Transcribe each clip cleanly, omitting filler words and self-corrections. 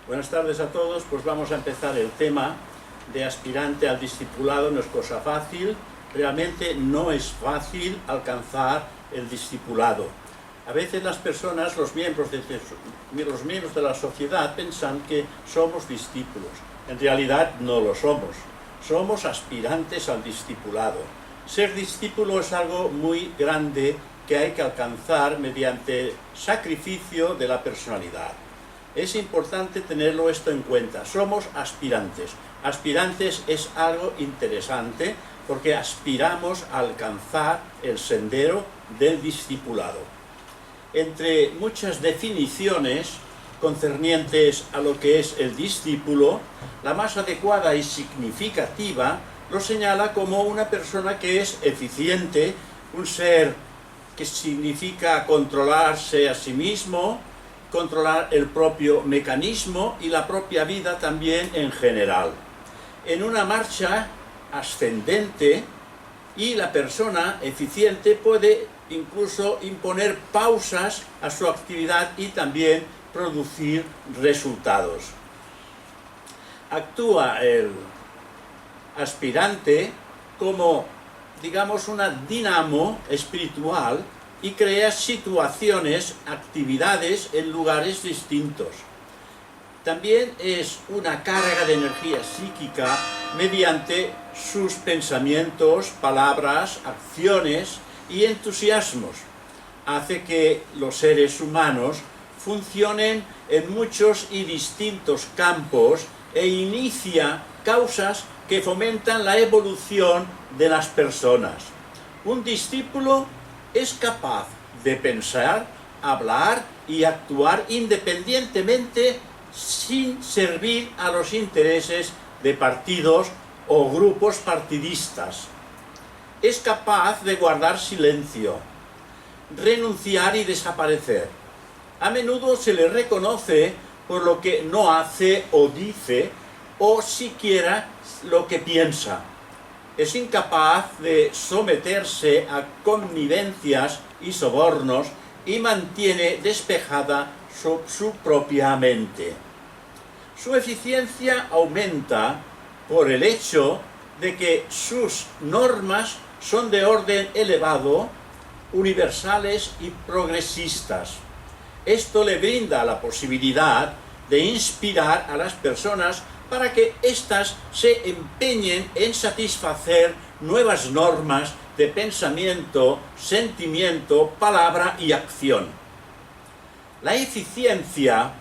Buenas tardes a todos, pues vamos a empezar el tema de aspirante al discipulado. No es cosa fácil, realmente no es fácil alcanzar el discipulado. A veces las personas, los miembros de la sociedad piensan que somos discípulos. En realidad no lo somos, somos aspirantes al discipulado. Ser discípulo es algo muy grande que hay que alcanzar mediante sacrificio de la personalidad. Es importante tenerlo esto en cuenta. Somos aspirantes. Aspirantes es algo interesante porque aspiramos a alcanzar el sendero del discipulado. Entre muchas definiciones concernientes a lo que es el discípulo, la más adecuada y significativa lo señala como una persona que es eficiente, un ser que significa controlarse a sí mismo, controlar el propio mecanismo y la propia vida también en general. En una marcha ascendente, y la persona eficiente puede incluso imponer pausas a su actividad y también producir resultados. Actúa el aspirante como, digamos, una dinamo espiritual y crea situaciones, actividades en lugares distintos. También es una carga de energía psíquica mediante sus pensamientos, palabras, acciones y entusiasmos. Hace que los seres humanos funcionen en muchos y distintos campos e inicia causas que fomentan la evolución de las personas. Un discípulo es capaz de pensar, hablar y actuar independientemente sin servir a los intereses de partidos o grupos partidistas. Es capaz de guardar silencio, renunciar y desaparecer. A menudo se le reconoce por lo que no hace o dice, o siquiera lo que piensa. Es incapaz de someterse a connivencias y sobornos y mantiene despejada su propia mente. Su eficiencia aumenta por el hecho de que sus normas son de orden elevado, universales y progresistas. Esto le brinda la posibilidad de inspirar a las personas para que éstas se empeñen en satisfacer nuevas normas de pensamiento, sentimiento, palabra y acción. La eficiencia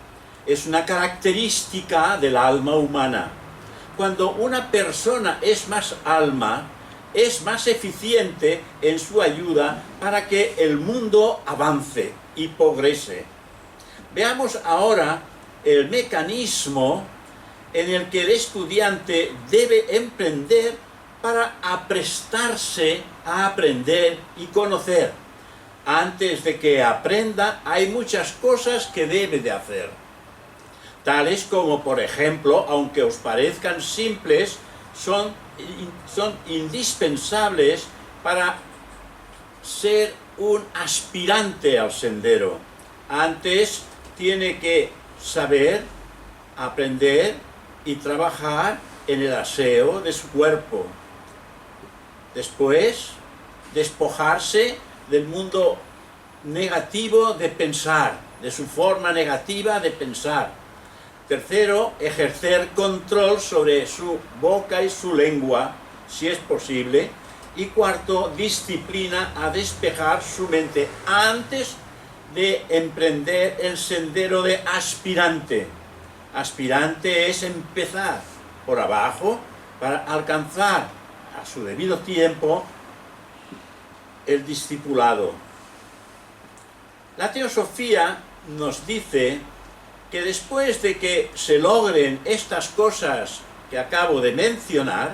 es una característica del alma humana. Cuando una persona es más alma, es más eficiente en su ayuda para que el mundo avance y progrese. Veamos ahora el mecanismo en el que el estudiante debe emprender para aprestarse a aprender y conocer. Antes de que aprenda, hay muchas cosas que debe de hacer. Tales como, por ejemplo, aunque os parezcan simples, son indispensables para ser un aspirante al sendero. Antes tiene que saber, aprender y trabajar en el aseo de su cuerpo. Después, despojarse del mundo negativo de pensar, de su forma negativa de pensar. Tercero, ejercer control sobre su boca y su lengua, si es posible. Y cuarto, disciplina a despejar su mente antes de emprender el sendero de aspirante. Aspirante es empezar por abajo para alcanzar a su debido tiempo el discipulado. La teosofía nos dice que después de que se logren estas cosas que acabo de mencionar,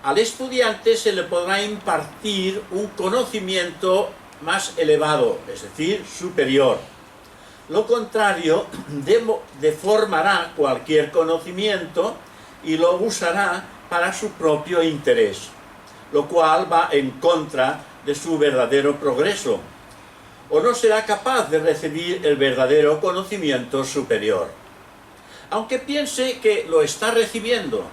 al estudiante se le podrá impartir un conocimiento más elevado, es decir, superior. Lo contrario deformará cualquier conocimiento y lo usará para su propio interés, lo cual va en contra de su verdadero progreso, o no será capaz de recibir el verdadero conocimiento superior. aunque piense que lo está recibiendo.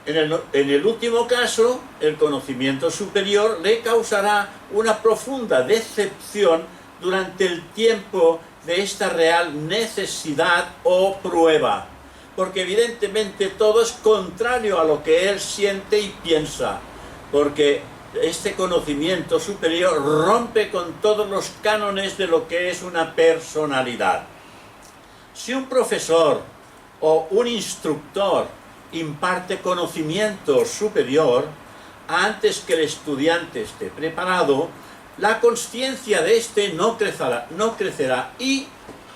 En el último caso, el conocimiento superior le causará una profunda decepción durante el tiempo de esta real necesidad o prueba, porque evidentemente todo es contrario a lo que él siente y piensa, porque este conocimiento superior rompe con todos los cánones de lo que es una personalidad. Si un profesor o un instructor imparte conocimiento superior antes que el estudiante esté preparado, la consciencia de éste no crecerá y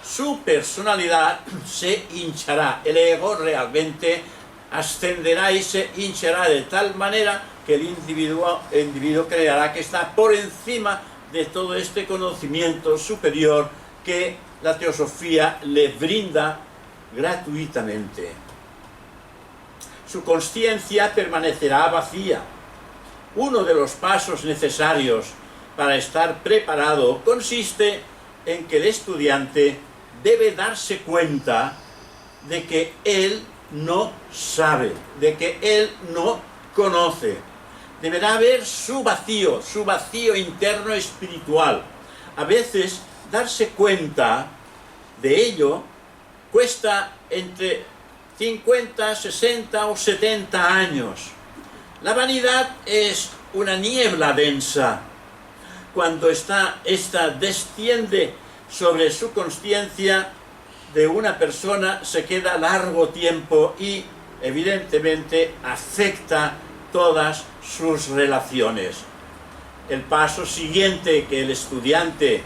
su personalidad se hinchará. El ego realmente ascenderá y se hinchará de tal manera que el individuo creerá que está por encima de todo este conocimiento superior que la teosofía le brinda gratuitamente. Su consciencia permanecerá vacía. Uno de los pasos necesarios para estar preparado consiste en que el estudiante debe darse cuenta de que él no sabe, de que él no conoce. Deberá ver su vacío interno espiritual. A veces darse cuenta de ello cuesta entre 50, 60 o 70 años. La vanidad es una niebla densa. Cuando esta desciende sobre su consciencia de una persona, se queda largo tiempo y evidentemente afecta todas sus relaciones. El paso siguiente que el estudiante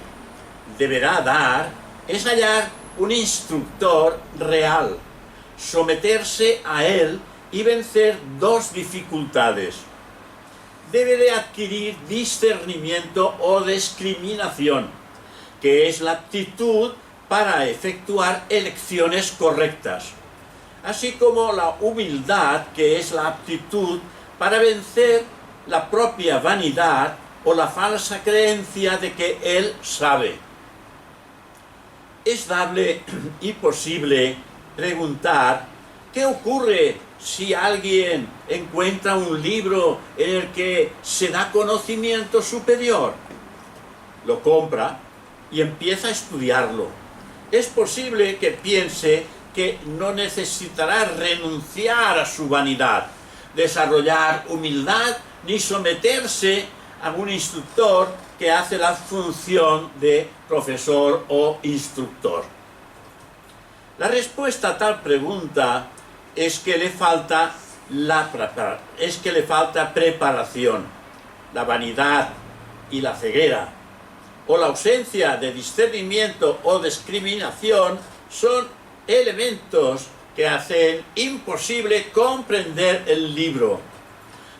deberá dar es hallar un instructor real, someterse a él y vencer dos dificultades. Debe de adquirir discernimiento o discriminación, que es la aptitud para efectuar elecciones correctas, así como la humildad, que es la aptitud para vencer la propia vanidad o la falsa creencia de que él sabe. Es dable y posible preguntar qué ocurre si alguien encuentra un libro en el que se da conocimiento superior. Lo compra y empieza a estudiarlo. Es posible que piense que no necesitará renunciar a su vanidad, desarrollar humildad ni someterse a un instructor que hace la función de profesor o instructor. La respuesta a tal pregunta es que le falta preparación. La vanidad y la ceguera, o la ausencia de discernimiento o discriminación, son elementos que hacen imposible comprender el libro.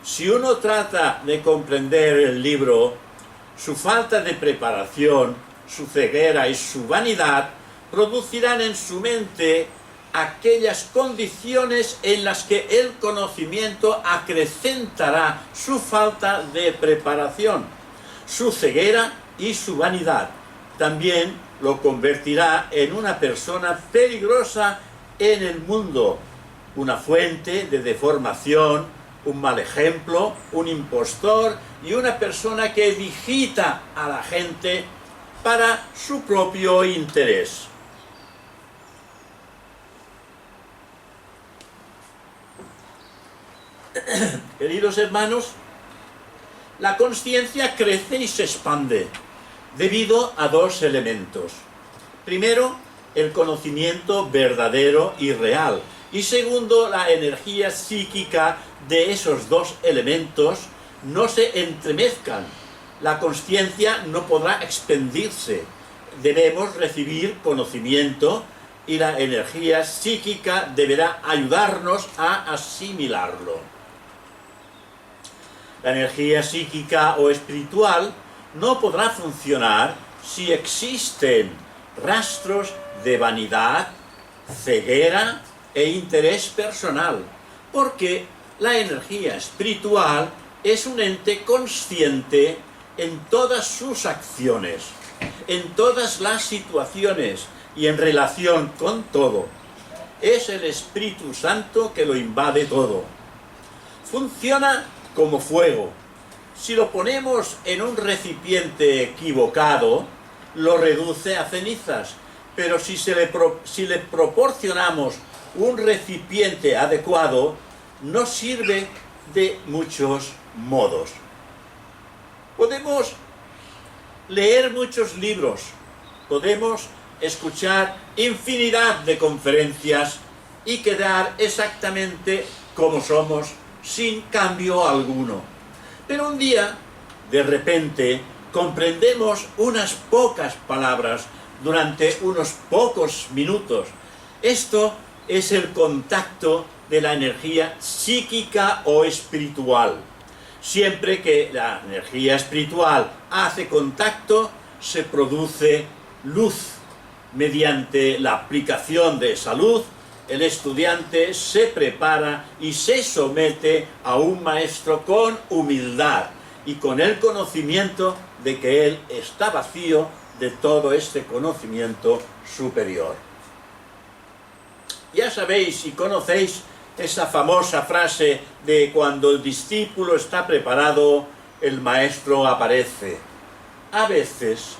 Si uno trata de comprender el libro, su falta de preparación, su ceguera y su vanidad producirán en su mente aquellas condiciones en las que el conocimiento acrecentará su falta de preparación, su ceguera y su vanidad. También lo convertirá en una persona peligrosa en el mundo, una fuente de deformación, un mal ejemplo, un impostor y una persona que digita a la gente para su propio interés. Queridos hermanos, la consciencia crece y se expande debido a dos elementos. Primero, el conocimiento verdadero y real. Y segundo, la energía psíquica de esos dos elementos no se entremezcan. La consciencia no podrá expandirse. Debemos recibir conocimiento y la energía psíquica deberá ayudarnos a asimilarlo. La energía psíquica o espiritual no podrá funcionar si existen rastros de vanidad, ceguera e interés personal, porque la energía espiritual es un ente consciente en todas sus acciones, en todas las situaciones y en relación con todo. es el Espíritu Santo que lo invade todo. Funciona como fuego. Si lo ponemos en un recipiente equivocado, lo reduce a cenizas. Pero si le proporcionamos un recipiente adecuado, nos sirve de muchos modos. Podemos leer muchos libros, podemos escuchar infinidad de conferencias y quedar exactamente como somos, sin cambio alguno. Pero un día, de repente, comprendemos unas pocas palabras durante unos pocos minutos. Esto es el contacto de la energía psíquica o espiritual. Siempre que la energía espiritual hace contacto, se produce luz. Mediante la aplicación de esa luz, el estudiante se prepara y se somete a un maestro con humildad y con el conocimiento de que él está vacío de todo este conocimiento superior. Ya sabéis y conocéis esa famosa frase de cuando el discípulo está preparado, el maestro aparece. A veces,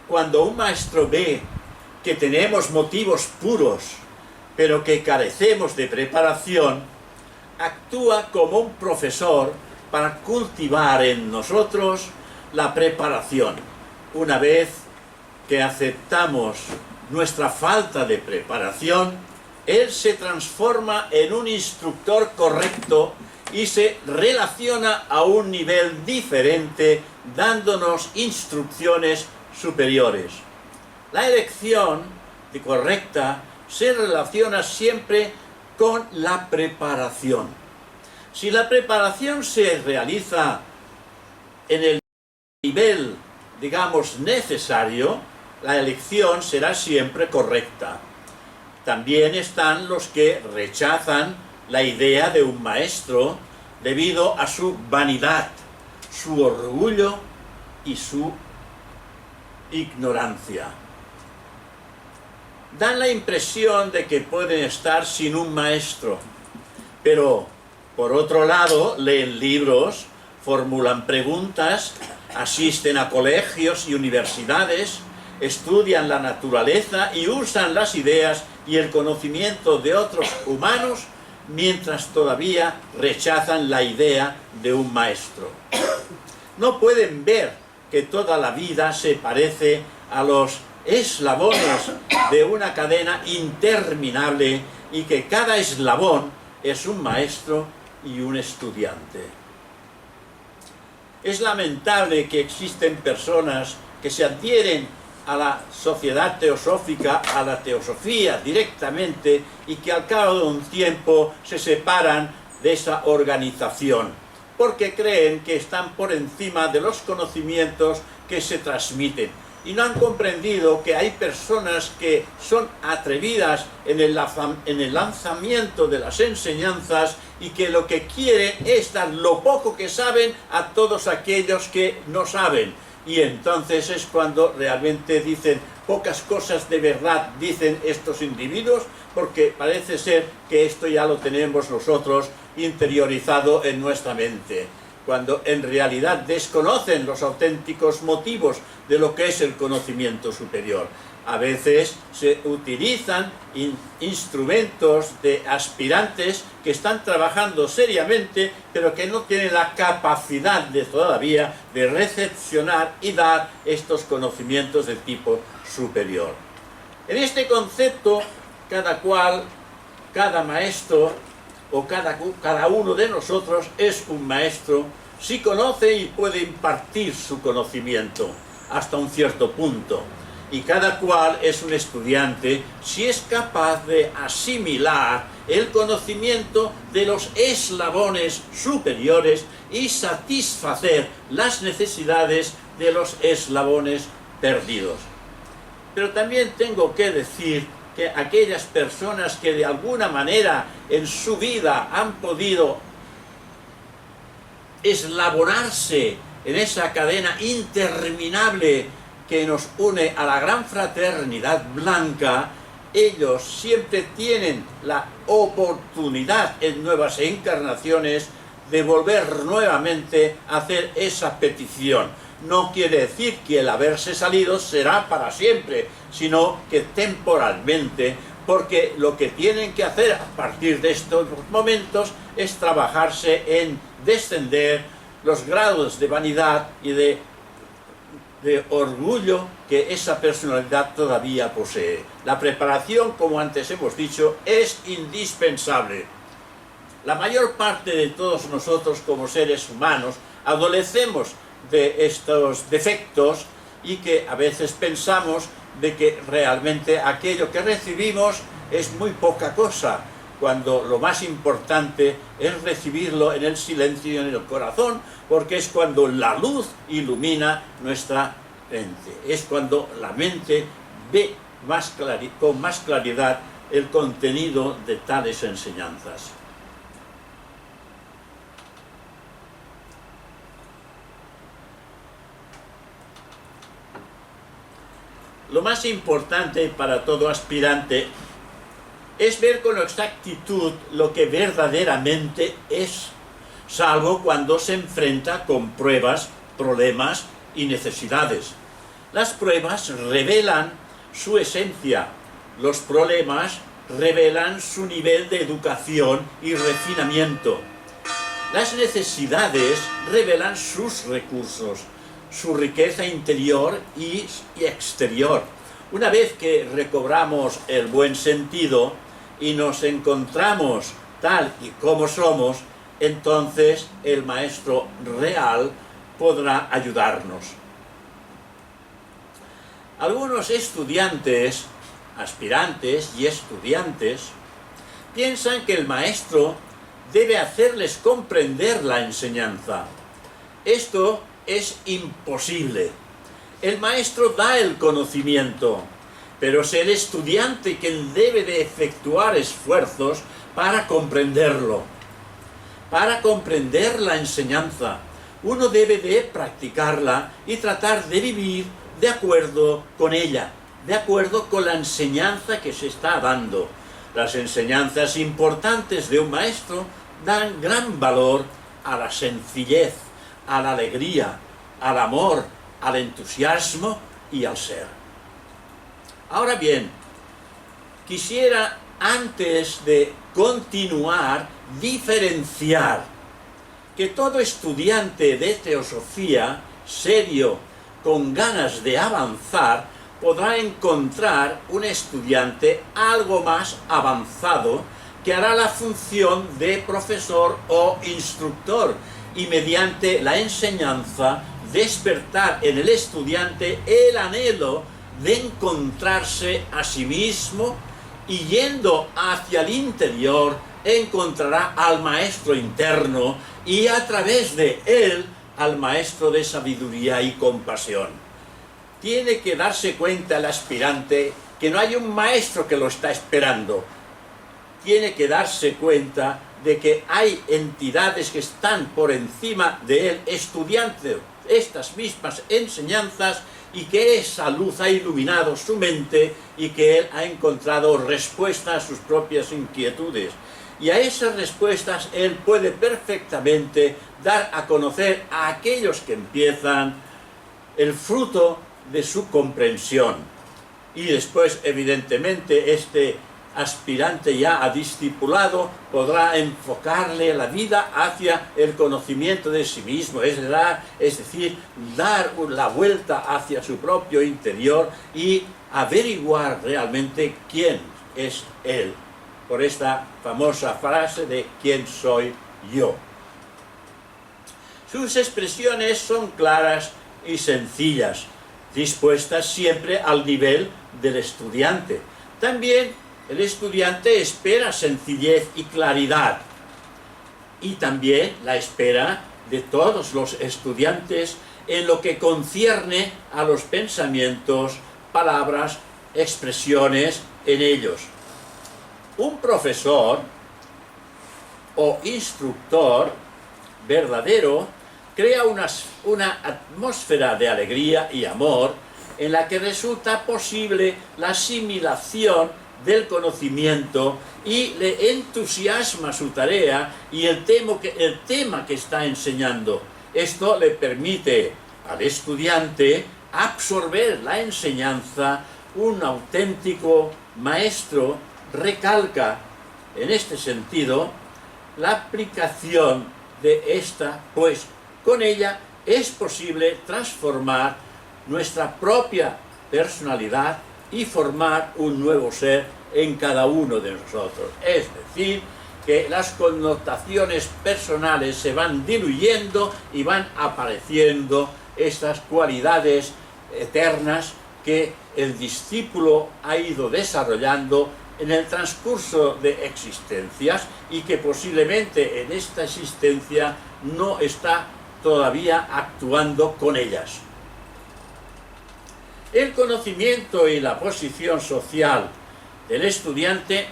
cuando un maestro ve que tenemos motivos puros, pero que carecemos de preparación, actúa como un profesor para cultivar en nosotros la preparación. Una vez que aceptamos nuestra falta de preparación, él se transforma en un instructor correcto y se relaciona a un nivel diferente, dándonos instrucciones superiores. La elección correcta se relaciona siempre con la preparación. Si la preparación se realiza en el nivel, digamos, necesario, la elección será siempre correcta. También están los que rechazan la idea de un maestro debido a su vanidad, su orgullo y su ignorancia. Dan la impresión de que pueden estar sin un maestro, pero por otro lado leen libros, formulan preguntas, asisten a colegios y universidades, estudian la naturaleza y usan las ideas y el conocimiento de otros humanos mientras todavía rechazan la idea de un maestro. No pueden ver que toda la vida se parece a los eslabones de una cadena interminable y que cada eslabón es un maestro y un estudiante. Es lamentable que existen personas que se adhieren a la sociedad teosófica, a la teosofía directamente, y que al cabo de un tiempo se separan de esa organización, porque creen que están por encima de los conocimientos que se transmiten. Y no han comprendido que hay personas que son atrevidas en el lanzamiento de las enseñanzas y que lo que quieren es dar lo poco que saben a todos aquellos que no saben. Y entonces es cuando realmente dicen pocas cosas de verdad, dicen estos individuos, porque parece ser que esto ya lo tenemos nosotros interiorizado en nuestra mente, cuando en realidad desconocen los auténticos motivos de lo que es el conocimiento superior. A veces se utilizan instrumentos de aspirantes que están trabajando seriamente, pero que no tienen la capacidad todavía de recepcionar y dar estos conocimientos de tipo superior. En este concepto, cada maestro o cada uno de nosotros es un maestro si conoce y puede impartir su conocimiento hasta un cierto punto. Y cada cual es un estudiante si es capaz de asimilar el conocimiento de los eslabones superiores y satisfacer las necesidades de los eslabones perdidos. Pero también tengo que decir que aquellas personas que de alguna manera en su vida han podido eslabonarse en esa cadena interminable que nos une a la gran fraternidad blanca, ellos siempre tienen la oportunidad en nuevas encarnaciones de volver nuevamente a hacer esa petición. No quiere decir que el haberse salido será para siempre, sino que temporalmente, porque lo que tienen que hacer a partir de estos momentos es trabajarse en descender los grados de vanidad y de orgullo que esa personalidad todavía posee. La preparación, como antes hemos dicho, es indispensable. La mayor parte de todos nosotros como seres humanos adolecemos de estos defectos y que a veces pensamos de que realmente aquello que recibimos es muy poca cosa, cuando lo más importante es recibirlo en el silencio y en el corazón, porque es cuando la luz ilumina nuestra mente, es cuando la mente ve con más claridad el contenido de tales enseñanzas. Lo más importante para todo aspirante es ver con exactitud lo que verdaderamente es, salvo cuando se enfrenta con pruebas, problemas y necesidades. Las pruebas revelan su esencia, los problemas revelan su nivel de educación y refinamiento. Las necesidades revelan sus recursos, su riqueza interior y exterior. Una vez que recobramos el buen sentido y nos encontramos tal y como somos, entonces el maestro real podrá ayudarnos. Algunos estudiantes, aspirantes y estudiantes, piensan que el maestro debe hacerles comprender la enseñanza. Esto es imposible. El maestro da el conocimiento, pero es el estudiante quien debe de efectuar esfuerzos para comprenderlo. Para comprender la enseñanza, uno debe de practicarla y tratar de vivir de acuerdo con ella, de acuerdo con la enseñanza que se está dando. Las enseñanzas importantes de un maestro dan gran valor a la sencillez, a la alegría, al amor, al entusiasmo y al ser. Ahora bien, quisiera antes de continuar diferenciar que todo estudiante de teosofía serio, con ganas de avanzar, podrá encontrar un estudiante algo más avanzado que hará la función de profesor o instructor y mediante la enseñanza despertar en el estudiante el anhelo de encontrarse a sí mismo y yendo hacia el interior encontrará al maestro interno y a través de él al maestro de sabiduría y compasión. Tiene que darse cuenta el aspirante que no hay un maestro que lo está esperando. Tiene que darse cuenta de que hay entidades que están por encima de él estudiando estas mismas enseñanzas y que esa luz ha iluminado su mente y que él ha encontrado respuestas a sus propias inquietudes. Y a esas respuestas él puede perfectamente dar a conocer a aquellos que empiezan el fruto de su comprensión. Y después, evidentemente, este aspirante ya a discipulado podrá enfocarle la vida hacia el conocimiento de sí mismo, es decir, dar la vuelta hacia su propio interior y averiguar realmente quién es él, por esta famosa frase de ¿quién soy yo? Sus expresiones son claras y sencillas, dispuestas siempre al nivel del estudiante. También el estudiante espera sencillez y claridad, y también la espera de todos los estudiantes en lo que concierne a los pensamientos, palabras, expresiones en ellos. Un profesor o instructor verdadero crea una atmósfera de alegría y amor en la que resulta posible la asimilación del conocimiento y le entusiasma su tarea y el tema que está enseñando. Esto le permite al estudiante absorber la enseñanza. Un auténtico maestro recalca en este sentido la aplicación de esta, pues con ella es posible transformar nuestra propia personalidad y formar un nuevo ser en cada uno de nosotros. Es decir, que las connotaciones personales se van diluyendo y van apareciendo estas cualidades eternas que el discípulo ha ido desarrollando en el transcurso de existencias y que posiblemente en esta existencia no está todavía actuando con ellas. El conocimiento y la posición social del estudiante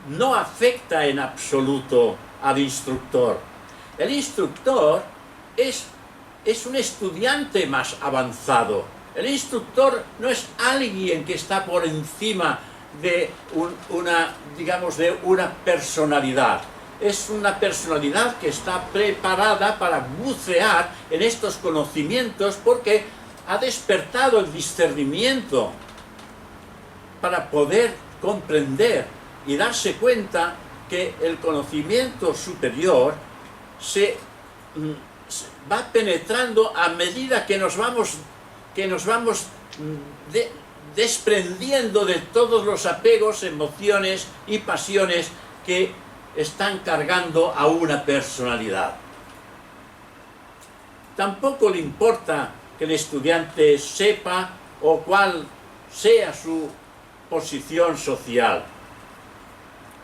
no afecta en absoluto al instructor. El instructor es un estudiante más avanzado. El instructor no es alguien que está por encima de una personalidad. Es una personalidad que está preparada para bucear en estos conocimientos porque ha despertado el discernimiento para poder comprender y darse cuenta que el conocimiento superior se va penetrando a medida que nos vamos desprendiendo de todos los apegos, emociones y pasiones que están cargando a una personalidad. Tampoco le importa que el estudiante sepa o cuál sea su posición social.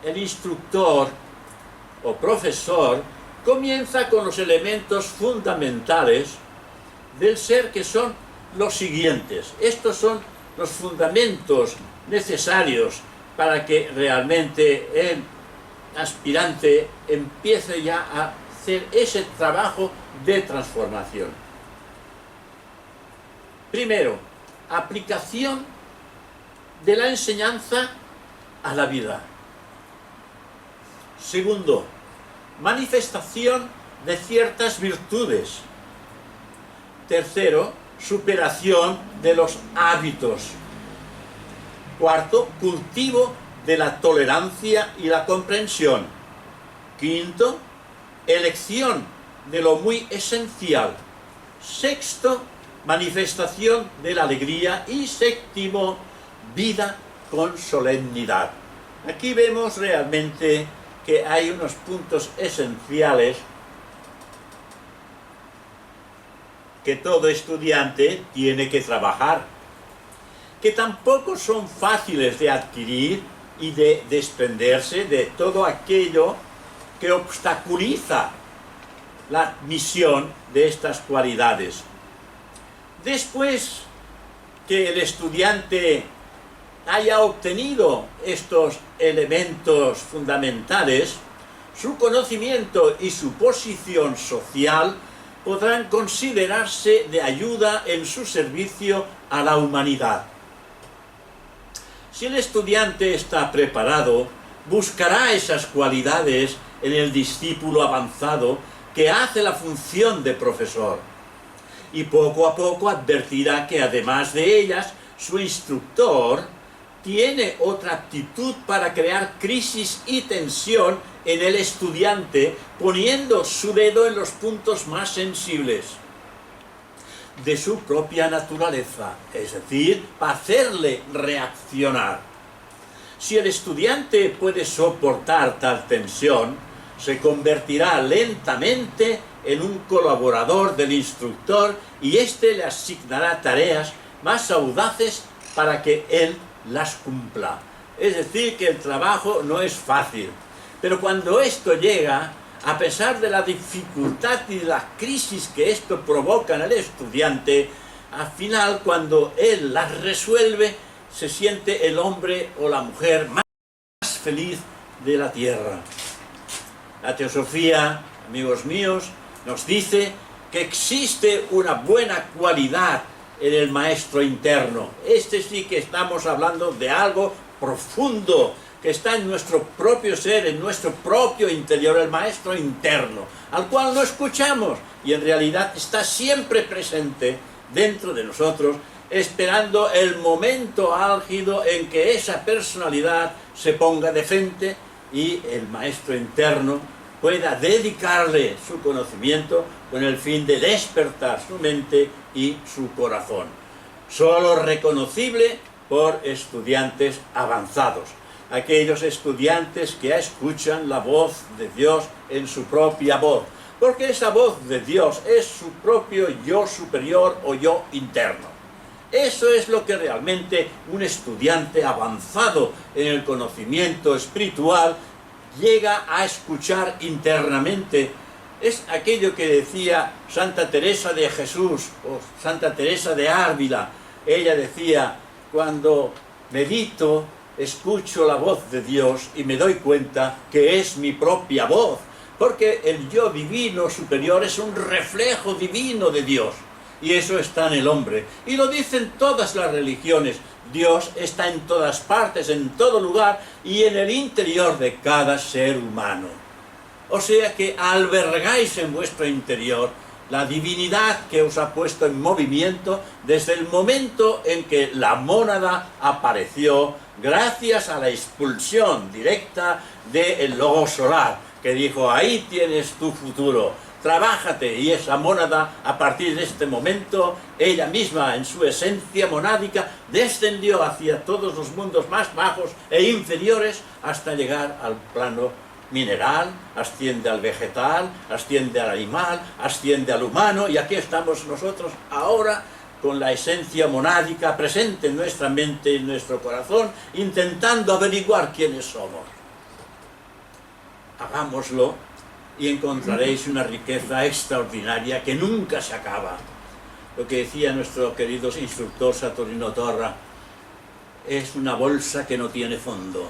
El instructor o profesor comienza con los elementos fundamentales del ser, que son los siguientes. Estos son los fundamentos necesarios para que realmente el aspirante empiece ya a hacer ese trabajo de transformación. Primero, aplicación de la enseñanza a la vida. Segundo, manifestación de ciertas virtudes. Tercero, superación de los hábitos. Cuarto, cultivo de la tolerancia y la comprensión. Quinto, elección de lo muy esencial. Sexto, manifestación de la alegría. Y séptimo, vida con solemnidad. Aquí vemos realmente que hay unos puntos esenciales que todo estudiante tiene que trabajar, que tampoco son fáciles de adquirir y de desprenderse de todo aquello que obstaculiza la admisión de estas cualidades. Después que el estudiante haya obtenido estos elementos fundamentales, su conocimiento y su posición social podrán considerarse de ayuda en su servicio a la humanidad. Si el estudiante está preparado, buscará esas cualidades en el discípulo avanzado que hace la función de profesor, y poco a poco advertirá que además de ellas, su instructor tiene otra aptitud para crear crisis y tensión en el estudiante, poniendo su dedo en los puntos más sensibles de su propia naturaleza, es decir, para hacerle reaccionar. Si el estudiante puede soportar tal tensión, se convertirá lentamente en un colaborador del instructor y éste le asignará tareas más audaces para que él las cumpla. Es decir, que el trabajo no es fácil, pero cuando esto llega, a pesar de la dificultad y de la crisis que esto provoca en el estudiante, al final, cuando él las resuelve, se siente el hombre o la mujer más feliz de la tierra. La teosofía, amigos míos, nos dice que existe una buena cualidad en el maestro interno. Este sí que estamos hablando de algo profundo que está en nuestro propio ser, en nuestro propio interior, el maestro interno, al cual no escuchamos y en realidad está siempre presente dentro de nosotros, esperando el momento álgido en que esa personalidad se ponga de frente y el maestro interno pueda dedicarle su conocimiento con el fin de despertar su mente y su corazón. Solo reconocible por estudiantes avanzados, aquellos estudiantes que escuchan la voz de Dios en su propia voz, porque esa voz de Dios es su propio yo superior o yo interno. Eso es lo que realmente un estudiante avanzado en el conocimiento espiritual llega a escuchar internamente. Es aquello que decía Santa Teresa de Jesús o Santa Teresa de Ávila. Ella decía: cuando medito, escucho la voz de Dios y me doy cuenta que es mi propia voz, porque el yo divino superior es un reflejo divino de Dios, y eso está en el hombre, y lo dicen todas las religiones. Dios está en todas partes, en todo lugar, y en el interior de cada ser humano. O sea que albergáis en vuestro interior la divinidad que os ha puesto en movimiento desde el momento en que la mónada apareció, gracias a la expulsión directa del logo solar, que dijo: ahí tienes tu futuro, trabájate. Y esa mónada, a partir de este momento, ella misma, en su esencia monádica, descendió hacia todos los mundos más bajos e inferiores hasta llegar al plano mineral, asciende al vegetal, asciende al animal, asciende al humano, y aquí estamos nosotros ahora con la esencia monádica presente en nuestra mente y en nuestro corazón, intentando averiguar quiénes somos. Hagámoslo y encontraréis una riqueza extraordinaria que nunca se acaba. Lo que decía nuestro querido instructor Saturnino Torra: es una bolsa que no tiene fondo,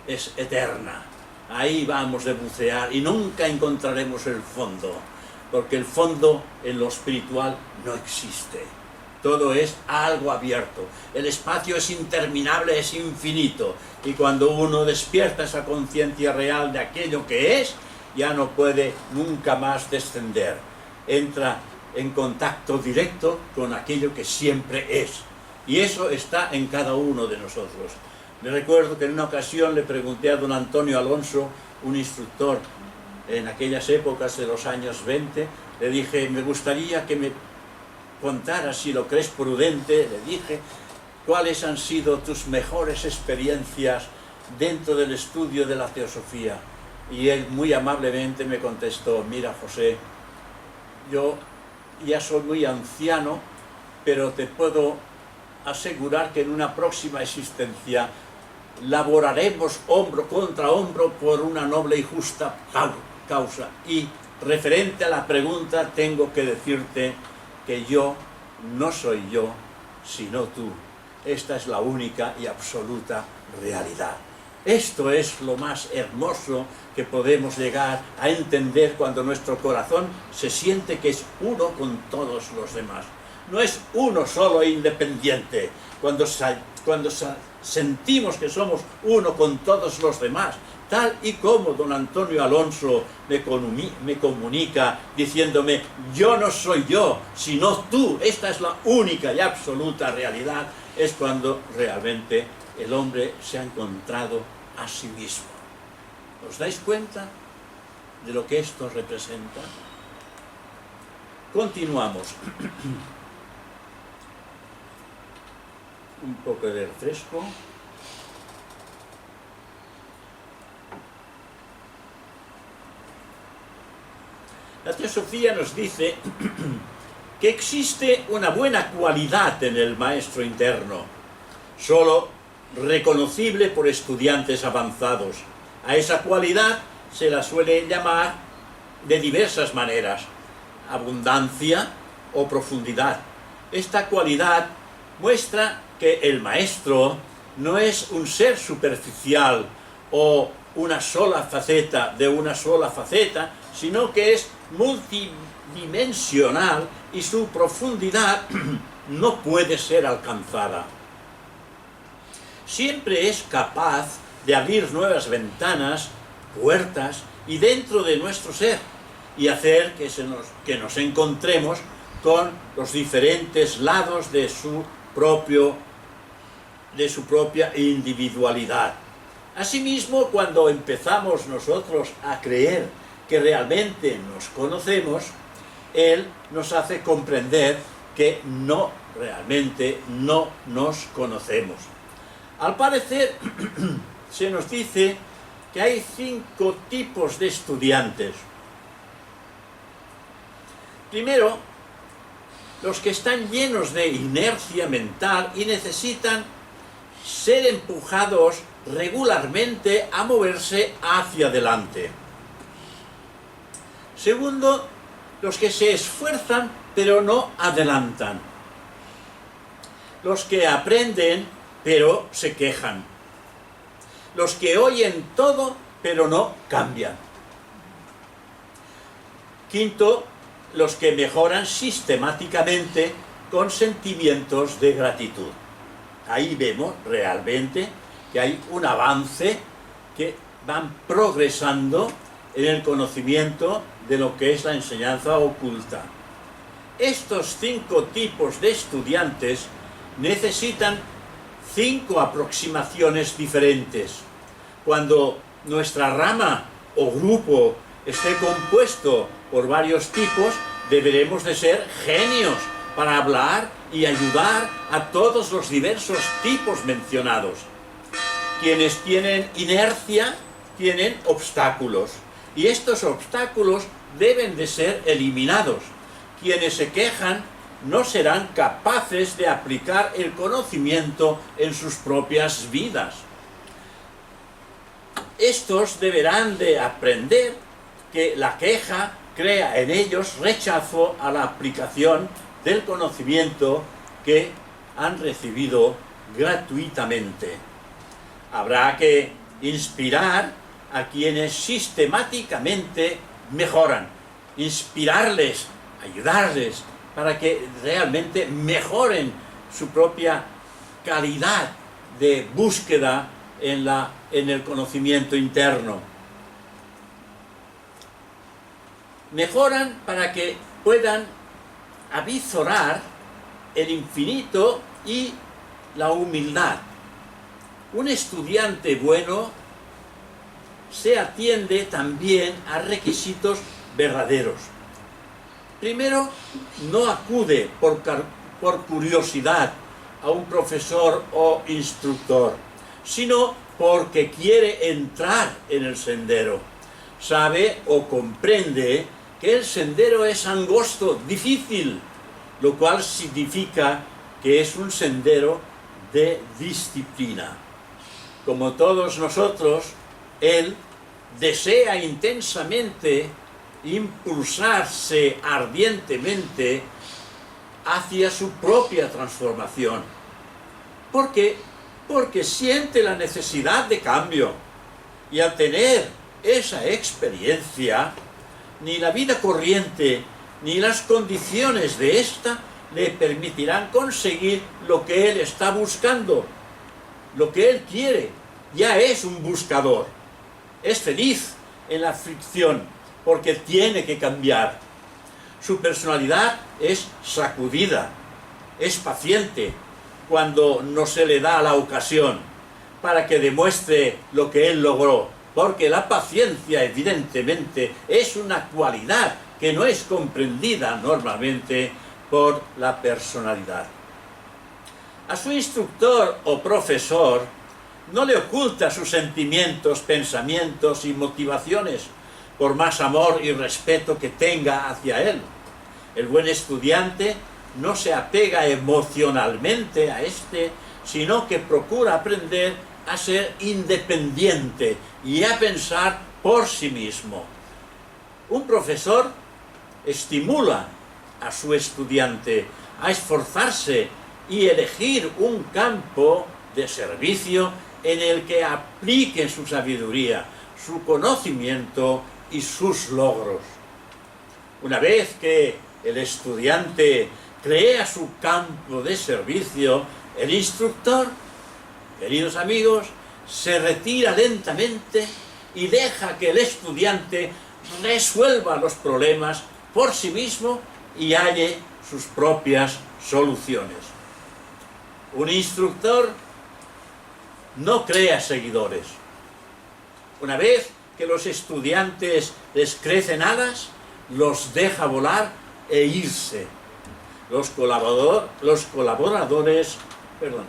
es eterna. Ahí vamos de bucear y nunca encontraremos el fondo, porque el fondo en lo espiritual no existe. Todo es algo abierto. El espacio es interminable, es infinito. Y cuando uno despierta esa conciencia real de aquello que es, ya no puede nunca más descender. Entra en contacto directo con aquello que siempre es. Y eso está en cada uno de nosotros. Me recuerdo que en una ocasión le pregunté a don Antonio Alonso, un instructor en aquellas épocas de los años 20, le dije: me gustaría que me contaras, si lo crees prudente, le dije, cuáles han sido tus mejores experiencias dentro del estudio de la teosofía. Y él muy amablemente me contestó: mira, José, yo ya soy muy anciano, pero te puedo asegurar que en una próxima existencia laboraremos hombro contra hombro por una noble y justa causa. Y referente a la pregunta, tengo que decirte que yo no soy yo, sino tú. Esta es la única y absoluta realidad. Esto es lo más hermoso que podemos llegar a entender cuando nuestro corazón se siente que es uno con todos los demás. No es uno solo e independiente. Cuando sentimos que somos uno con todos los demás, tal y como don Antonio Alonso me comunica diciéndome: yo no soy yo, sino tú, esta es la única y absoluta realidad, es cuando realmente el hombre se ha encontrado a sí mismo. ¿Os dais cuenta de lo que esto representa? Continuamos. Un poco de refresco. La teosofía nos dice que existe una buena cualidad en el maestro interno, solo reconocible por estudiantes avanzados. A esa cualidad se la suele llamar de diversas maneras: abundancia o profundidad. Esta cualidad muestra que el maestro no es un ser superficial o una sola faceta de una sola faceta, sino que es multidimensional y su profundidad no puede ser alcanzada. siempre es capaz de abrir nuevas ventanas, puertas y dentro de nuestro ser y hacer que nos encontremos con los diferentes lados de su propia individualidad. Asimismo, cuando empezamos nosotros a creer que realmente nos conocemos, Él nos hace comprender que realmente no nos conocemos. Al parecer, se nos dice que hay 5 tipos de estudiantes. Primero, los que están llenos de inercia mental y necesitan ser empujados regularmente a moverse hacia adelante. Segundo, los que se esfuerzan pero no adelantan. Los que aprenden pero se quejan. Los que oyen todo pero no cambian. Quinto, los que mejoran sistemáticamente con sentimientos de gratitud. Ahí vemos realmente que hay un avance, que van progresando en el conocimiento de lo que es la enseñanza oculta. Estos 5 tipos de estudiantes necesitan 5 aproximaciones diferentes. Cuando nuestra rama o grupo esté compuesto por varios tipos, deberemos de ser genios para hablar y ayudar a todos los diversos tipos mencionados. Quienes tienen inercia tienen obstáculos, y estos obstáculos deben de ser eliminados. Quienes se quejan no serán capaces de aplicar el conocimiento en sus propias vidas. Estos deberán de aprender que la queja crea en ellos rechazo a la aplicación del conocimiento que han recibido gratuitamente. Habrá que inspirar a quienes sistemáticamente mejoran, inspirarles, ayudarles para que realmente mejoren su propia calidad de búsqueda en el conocimiento interno. Mejoran para que puedan avisorar el infinito y la humildad. Un estudiante bueno se atiende también a requisitos verdaderos. Primero, no acude por curiosidad a un profesor o instructor, sino porque quiere entrar en el sendero. Sabe o comprende que el sendero es angosto, difícil, lo cual significa que es un sendero de disciplina. Como todos nosotros, él desea intensamente impulsarse ardientemente hacia su propia transformación. ¿Por qué? Porque siente la necesidad de cambio. Y al tener esa experiencia, ni la vida corriente, ni las condiciones de ésta le permitirán conseguir lo que él está buscando, lo que él quiere. Ya es un buscador. Es feliz en la fricción, porque tiene que cambiar. Su personalidad es sacudida, es paciente cuando no se le da la ocasión para que demuestre lo que él logró, porque la paciencia evidentemente es una cualidad que no es comprendida normalmente por la personalidad. A su instructor o profesor no le oculta sus sentimientos, pensamientos y motivaciones, por más amor y respeto que tenga hacia él. El buen estudiante no se apega emocionalmente a este, sino que procura aprender a ser independiente y a pensar por sí mismo. Un profesor estimula a su estudiante a esforzarse y elegir un campo de servicio en el que aplique su sabiduría, su conocimiento y sus logros. Una vez que el estudiante crea su campo de servicio, el instructor queridos amigos, se retira lentamente y deja que el estudiante resuelva los problemas por sí mismo y halle sus propias soluciones. Un instructor no crea seguidores. Una vez que los estudiantes les crecen alas, los deja volar e irse. Los colaboradores, perdón.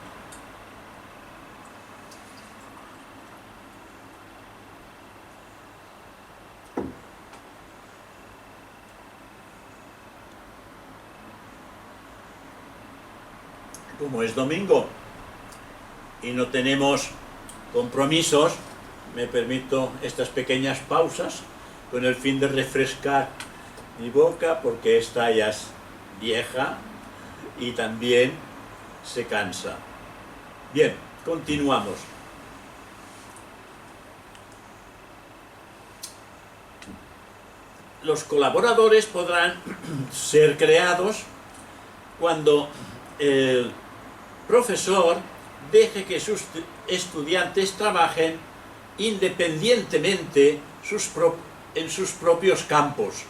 Como es domingo y no tenemos compromisos, me permito estas pequeñas pausas con el fin de refrescar mi boca, porque esta ya es vieja y también se cansa. Bien, continuamos. Los colaboradores podrán ser creados cuando el profesor deje que sus estudiantes trabajen independientemente en sus propios campos.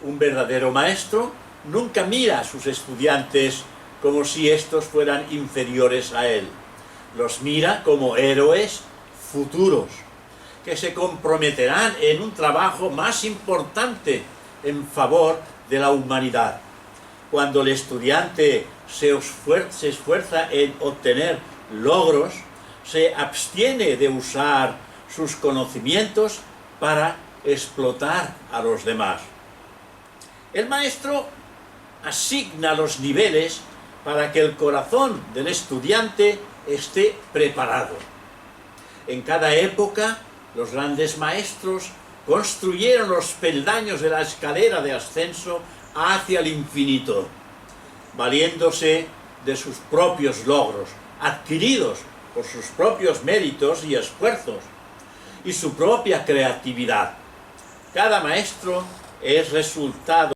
Un verdadero maestro nunca mira a sus estudiantes como si estos fueran inferiores a él. Los mira como héroes futuros, que se comprometerán en un trabajo más importante en favor de la humanidad. Cuando el estudiante se esfuerza en obtener logros, se abstiene de usar sus conocimientos para explotar a los demás. El maestro asigna los niveles para que el corazón del estudiante esté preparado. En cada época, los grandes maestros construyeron los peldaños de la escalera de ascenso hacia el infinito, valiéndose de sus propios logros, adquiridos por sus propios méritos y esfuerzos, y su propia creatividad. Cada maestro es resultado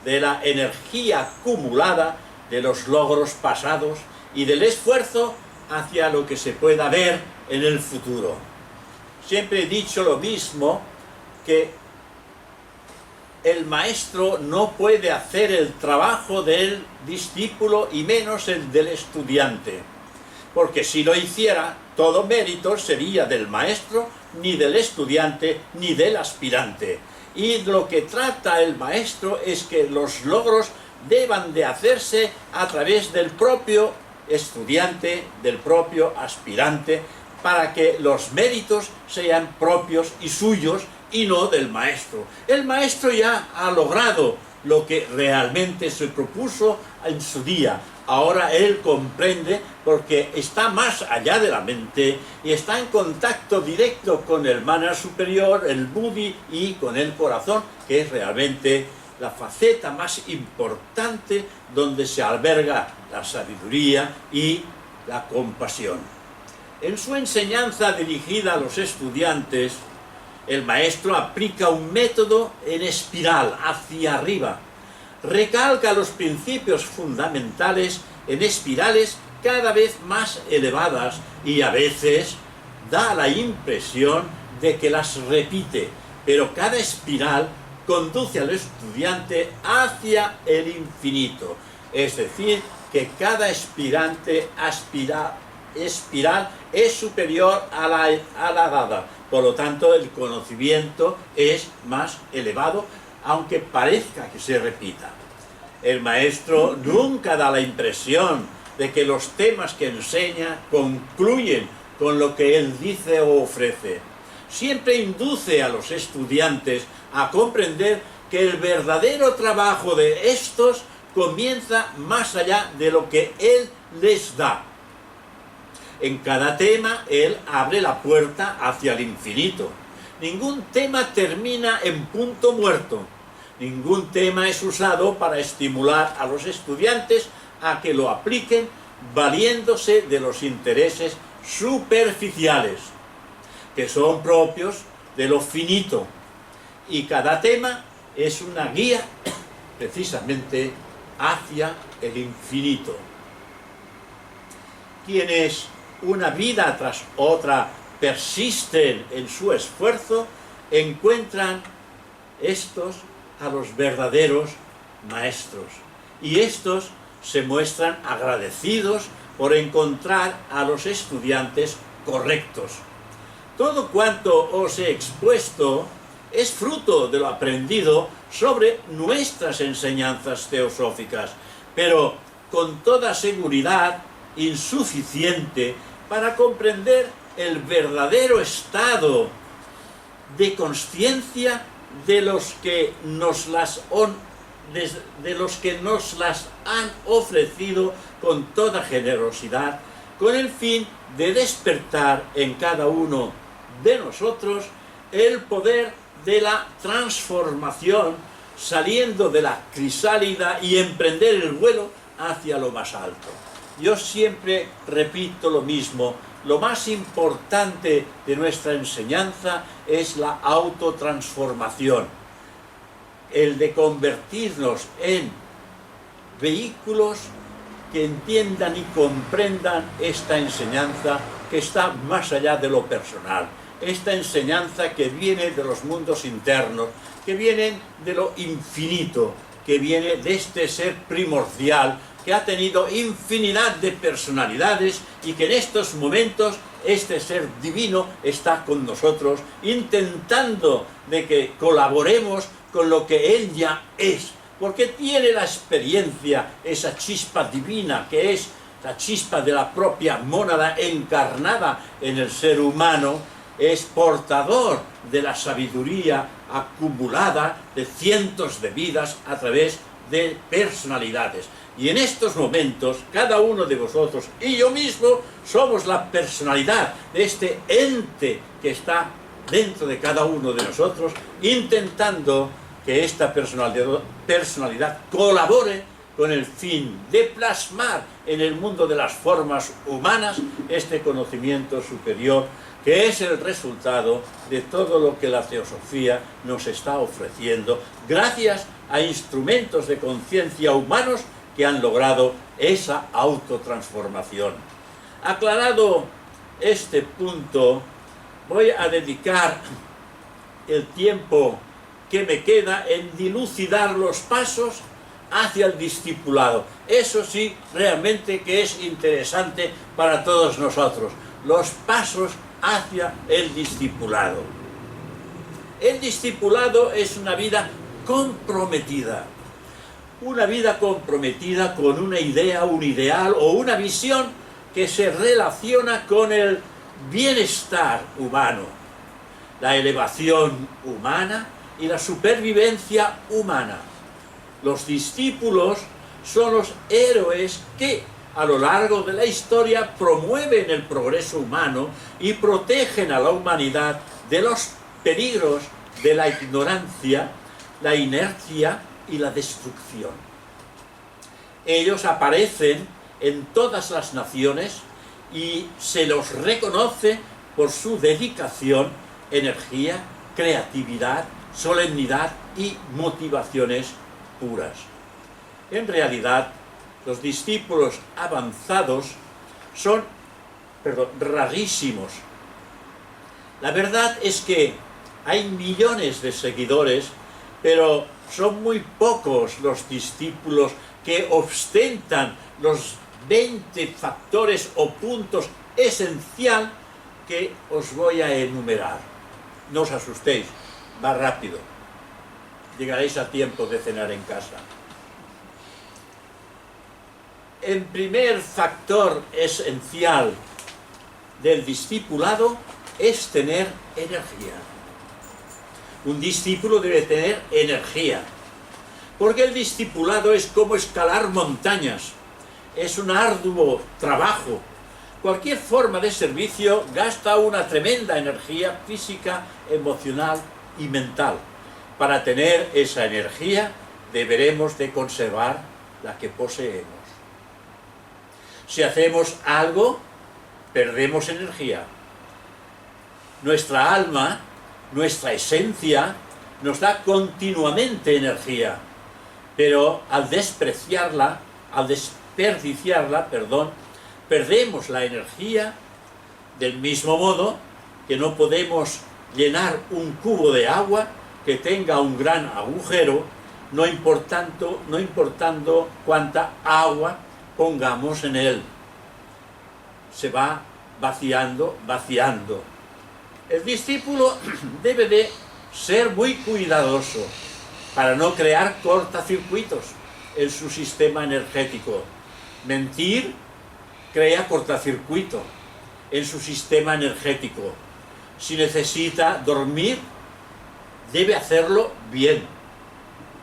de la energía acumulada de los logros pasados y del esfuerzo hacia lo que se pueda ver en el futuro. Siempre he dicho lo mismo, que el maestro no puede hacer el trabajo del discípulo y menos el del estudiante, porque si lo hiciera, todo mérito sería del maestro, ni del estudiante, ni del aspirante. Y lo que trata el maestro es que los logros deban de hacerse a través del propio estudiante, del propio aspirante, para que los méritos sean propios y suyos y no del maestro. El maestro ya ha logrado lo que realmente se propuso en su día. Ahora él comprende, porque está más allá de la mente y está en contacto directo con el mana superior, el buddhi, y con el corazón, que es realmente la faceta más importante donde se alberga la sabiduría y la compasión. En su enseñanza dirigida a los estudiantes, el maestro aplica un método en espiral, hacia arriba. Recalca los principios fundamentales en espirales cada vez más elevadas y a veces da la impresión de que las repite, pero cada espiral conduce al estudiante hacia el infinito. Es decir, que cada espiral es superior a la dada. Por lo tanto, el conocimiento es más elevado, aunque parezca que se repita. El maestro nunca da la impresión de que los temas que enseña concluyen con lo que él dice o ofrece. Siempre induce a los estudiantes a comprender que el verdadero trabajo de estos comienza más allá de lo que él les da. En cada tema, él abre la puerta hacia el infinito. Ningún tema termina en punto muerto. Ningún tema es usado para estimular a los estudiantes a que lo apliquen valiéndose de los intereses superficiales, que son propios de lo finito. Y cada tema es una guía precisamente hacia el infinito. Quienes una vida tras otra persisten en su esfuerzo, encuentran estos a los verdaderos maestros. Y estos se muestran agradecidos por encontrar a los estudiantes correctos. Todo cuanto os he expuesto es fruto de lo aprendido sobre nuestras enseñanzas teosóficas, pero con toda seguridad insuficiente para comprender el verdadero estado de consciencia de los que nos las han ofrecido con toda generosidad, con el fin de despertar en cada uno de nosotros el poder de la transformación, saliendo de la crisálida y emprender el vuelo hacia lo más alto. Yo siempre repito lo mismo: lo más importante de nuestra enseñanza es la autotransformación, el de convertirnos en vehículos que entiendan y comprendan esta enseñanza que está más allá de lo personal, esta enseñanza que viene de los mundos internos, que viene de lo infinito, que viene de este ser primordial, que ha tenido infinidad de personalidades y que en estos momentos este ser divino está con nosotros, intentando de que colaboremos con lo que él ya es, porque tiene la experiencia, esa chispa divina que es la chispa de la propia mónada encarnada en el ser humano, es portador de la sabiduría acumulada de cientos de vidas a través de personalidades. Y en estos momentos, cada uno de vosotros y yo mismo somos la personalidad de este ente que está dentro de cada uno de nosotros, intentando que esta personalidad colabore con el fin de plasmar en el mundo de las formas humanas este conocimiento superior, que es el resultado de todo lo que la teosofía nos está ofreciendo, gracias a instrumentos de conciencia humanos que han logrado esa autotransformación. Aclarado este punto, voy a dedicar el tiempo que me queda en dilucidar los pasos hacia el discipulado. Eso sí, realmente que es interesante para todos nosotros, los pasos hacia el discipulado. El discipulado es una vida comprometida con una idea, un ideal o una visión que se relaciona con el bienestar humano, la elevación humana y la supervivencia humana. Los discípulos son los héroes que a lo largo de la historia promueven el progreso humano y protegen a la humanidad de los peligros de la ignorancia, la inercia y la destrucción. Ellos aparecen en todas las naciones y se los reconoce por su dedicación, energía, creatividad, solemnidad y motivaciones puras. En realidad, los discípulos avanzados son rarísimos. La verdad es que hay millones de seguidores, pero son muy pocos los discípulos que ostentan los 20 factores o puntos esenciales que os voy a enumerar. No os asustéis, va rápido. Llegaréis a tiempo de cenar en casa. El primer factor esencial del discipulado es tener energía. Un discípulo debe tener energía, porque el discipulado es como escalar montañas, es un arduo trabajo. Cualquier forma de servicio gasta una tremenda energía física, emocional y mental. Para tener esa energía deberemos de conservar la que poseemos. Si hacemos algo, perdemos energía. Nuestra alma, nuestra esencia, nos da continuamente energía, pero al desperdiciarla, perdemos la energía Del mismo modo que no podemos llenar un cubo de agua que tenga un gran agujero, no importando cuánta agua pongamos en él. Se va vaciando. El discípulo debe de ser muy cuidadoso para no crear cortacircuitos en su sistema energético. Mentir crea cortacircuito en su sistema energético. Si necesita dormir, debe hacerlo bien.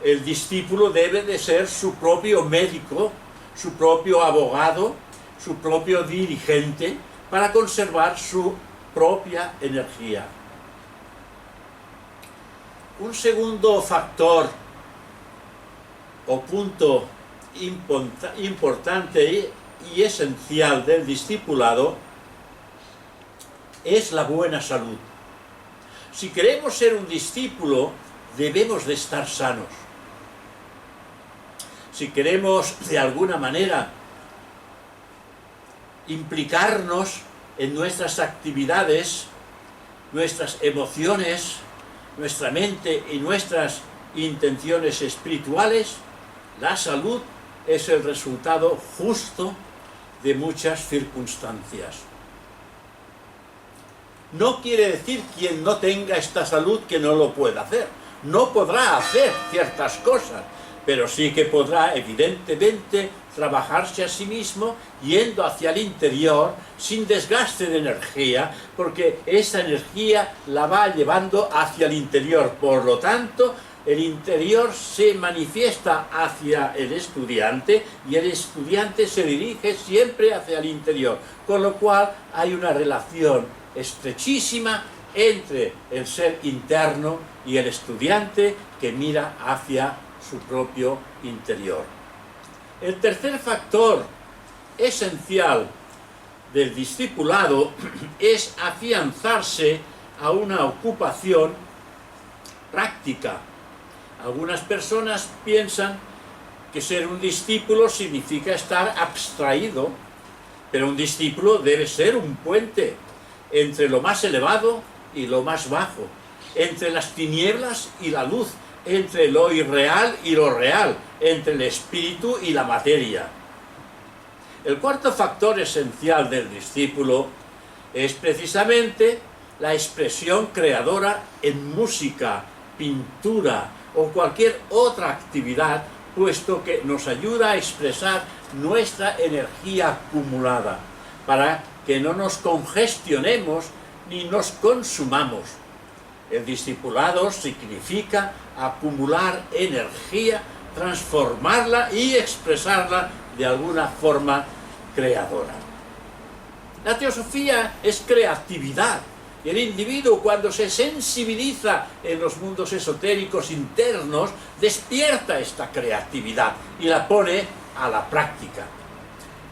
El discípulo debe de ser su propio médico, su propio abogado, su propio dirigente, para conservar su propia energía. Un segundo factor o punto importante y esencial del discipulado es la buena salud. Si queremos ser un discípulo, debemos de estar sanos. Si queremos de alguna manera implicarnos en nuestras actividades, nuestras emociones, nuestra mente y nuestras intenciones espirituales, la salud es el resultado justo de muchas circunstancias. No quiere decir quien no tenga esta salud que no lo pueda hacer. No podrá hacer ciertas cosas, pero sí que podrá evidentemente trabajarse a sí mismo yendo hacia el interior sin desgaste de energía, porque esa energía la va llevando hacia el interior. Por lo tanto, el interior se manifiesta hacia el estudiante y el estudiante se dirige siempre hacia el interior, con lo cual hay una relación estrechísima entre el ser interno y el estudiante que mira hacia su propio interior. El tercer factor esencial del discipulado es afianzarse a una ocupación práctica. Algunas personas piensan que ser un discípulo significa estar abstraído, pero un discípulo debe ser un puente entre lo más elevado y lo más bajo, entre las tinieblas y la luz, entre lo irreal y lo real, entre el espíritu y la materia. El cuarto factor esencial del discípulo es precisamente la expresión creadora en música, pintura o cualquier otra actividad, puesto que nos ayuda a expresar nuestra energía acumulada, para que no nos congestionemos ni nos consumamos. El discipulado significa acumular energía, transformarla y expresarla de alguna forma creadora. La teosofía es creatividad, y el individuo, cuando se sensibiliza en los mundos esotéricos internos, despierta esta creatividad y la pone a la práctica.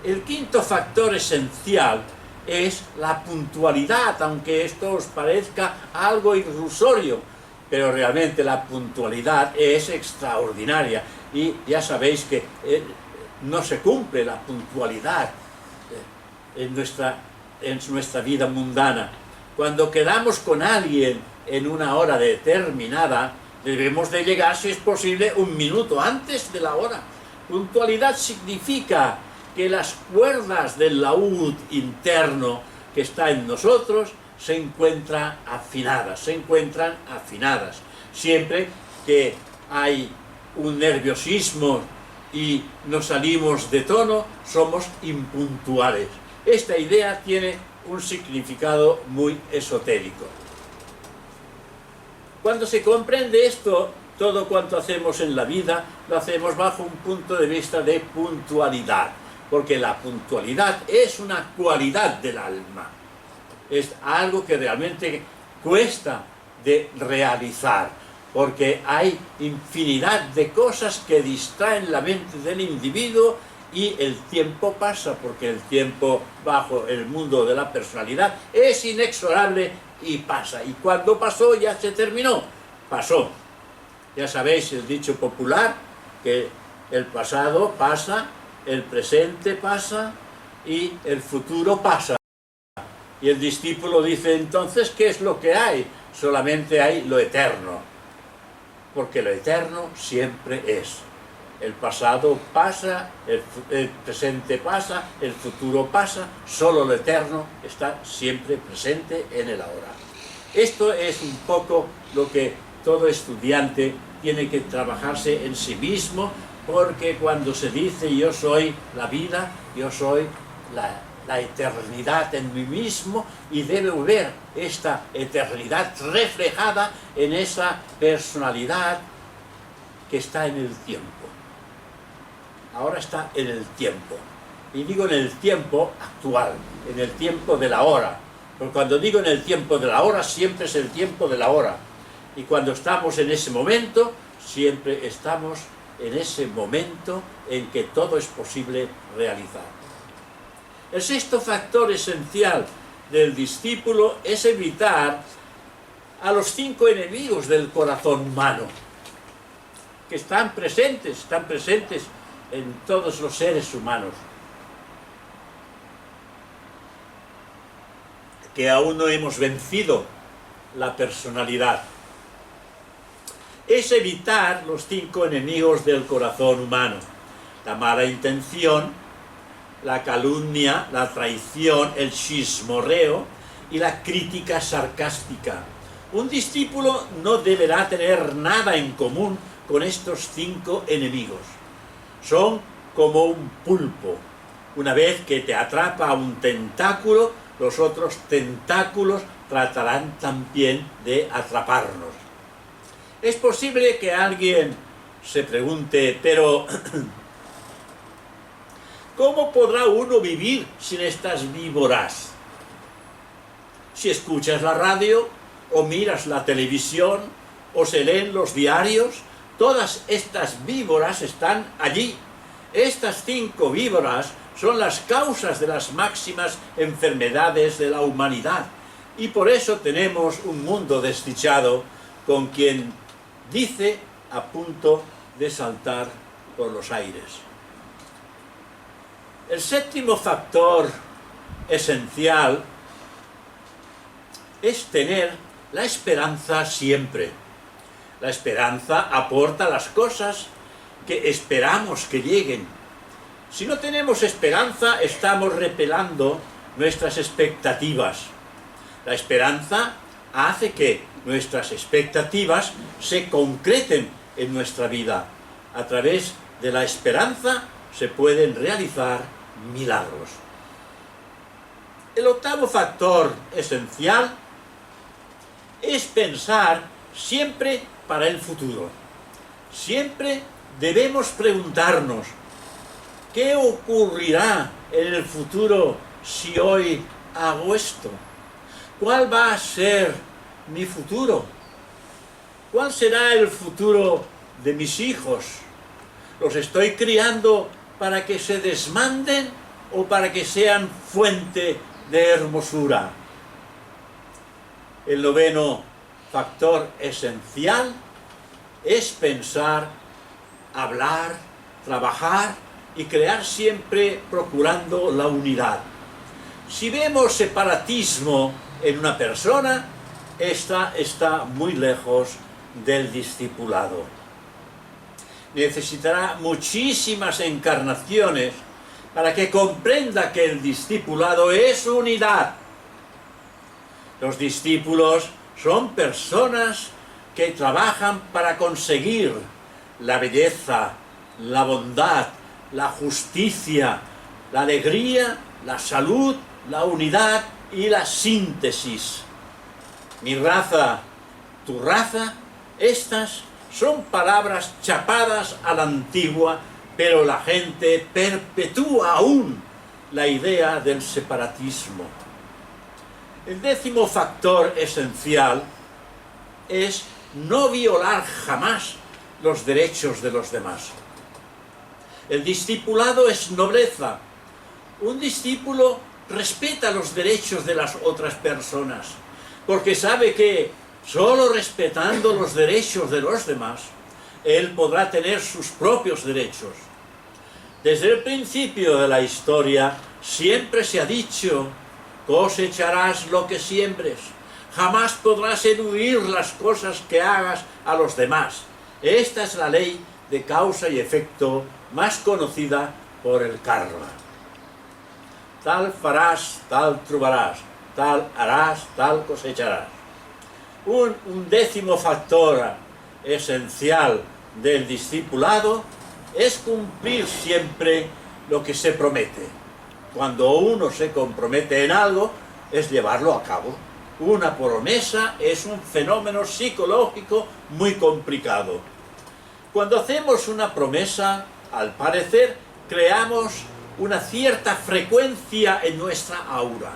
El quinto factor esencial es la puntualidad, aunque esto os parezca algo irrisorio, pero realmente la puntualidad es extraordinaria, y ya sabéis que no se cumple la puntualidad en nuestra vida mundana. Cuando quedamos con alguien en una hora determinada, debemos de llegar, si es posible, un minuto antes de la hora. Puntualidad significa que las cuerdas del laúd interno que está en nosotros se encuentran afinadas. Siempre que hay un nerviosismo y nos salimos de tono, somos impuntuales. Esta idea tiene un significado muy esotérico. Cuando se comprende esto, todo cuanto hacemos en la vida, lo hacemos bajo un punto de vista de puntualidad, porque la puntualidad es una cualidad del alma, es algo que realmente cuesta de realizar, porque hay infinidad de cosas que distraen la mente del individuo y el tiempo pasa, porque el tiempo bajo el mundo de la personalidad es inexorable y pasa, y cuando pasó ya se terminó, pasó. Ya sabéis el dicho popular, que el pasado pasa, el presente pasa y el futuro pasa. Y el discípulo dice, entonces, ¿qué es lo que hay? Solamente hay lo eterno, porque lo eterno siempre es. El pasado pasa, el presente pasa, el futuro pasa, solo lo eterno está siempre presente en el ahora. Esto es un poco lo que todo estudiante tiene que trabajarse en sí mismo, porque cuando se dice yo soy la vida, yo soy la eternidad en mí mismo, y debe ver esta eternidad reflejada en esa personalidad que está en el tiempo. Ahora está en el tiempo. Y digo en el tiempo actual, en el tiempo de la hora. Porque cuando digo en el tiempo de la hora, siempre es el tiempo de la hora. Y cuando estamos en ese momento, siempre estamos en ese momento en que todo es posible realizar. El sexto factor esencial del discípulo es evitar a los 5 enemigos del corazón humano, que están presentes en todos los seres humanos, que aún no hemos vencido la personalidad. Es evitar los 5 enemigos del corazón humano: la mala intención, la calumnia, la traición, el chismorreo y la crítica sarcástica. Un discípulo no deberá tener nada en común con estos 5 enemigos. Son como un pulpo. Una vez que te atrapa un tentáculo, los otros tentáculos tratarán también de atraparnos. Es posible que alguien se pregunte, pero ¿cómo podrá uno vivir sin estas víboras? Si escuchas la radio, o miras la televisión, o se leen los diarios, todas estas víboras están allí. Estas 5 víboras son las causas de las máximas enfermedades de la humanidad. Y por eso tenemos un mundo desdichado con quien dice a punto de saltar por los aires. El séptimo factor esencial es tener la esperanza siempre. La esperanza aporta las cosas que esperamos que lleguen. Si no tenemos esperanza, estamos repelando nuestras expectativas. La esperanza hace que nuestras expectativas se concreten en nuestra vida. A través de la esperanza se pueden realizar milagros. El octavo factor esencial es pensar siempre para el futuro. Siempre debemos preguntarnos, ¿qué ocurrirá en el futuro si hoy hago esto? ¿Cuál va a ser mi futuro? ¿Cuál será el futuro de mis hijos? ¿Los estoy criando para que se desmanden o para que sean fuente de hermosura? El noveno factor esencial es pensar, hablar, trabajar y crear siempre procurando la unidad. Si vemos separatismo en una persona, esta está muy lejos del discipulado. Necesitará muchísimas encarnaciones para que comprenda que el discipulado es unidad. Los discípulos son personas que trabajan para conseguir la belleza, la bondad, la justicia, la alegría, la salud, la unidad y la síntesis. Mi raza, tu raza, estas son palabras chapadas a la antigua, pero la gente perpetúa aún la idea del separatismo. El décimo factor esencial es no violar jamás los derechos de los demás. El discipulado es nobleza. Un discípulo respeta los derechos de las otras personas, porque sabe que solo respetando los derechos de los demás, él podrá tener sus propios derechos. Desde el principio de la historia siempre se ha dicho cosecharás lo que siembres. Jamás podrás eludir las cosas que hagas a los demás. Esta es la ley de causa y efecto más conocida por el karma. Tal faràs, tal trobaràs, tal harás, tal cosecharás. Un 10º factor esencial del discipulado es cumplir siempre lo que se promete. Cuando uno se compromete en algo, es llevarlo a cabo. Una promesa es un fenómeno psicológico muy complicado. Cuando hacemos una promesa, al parecer, creamos una cierta frecuencia en nuestra aura.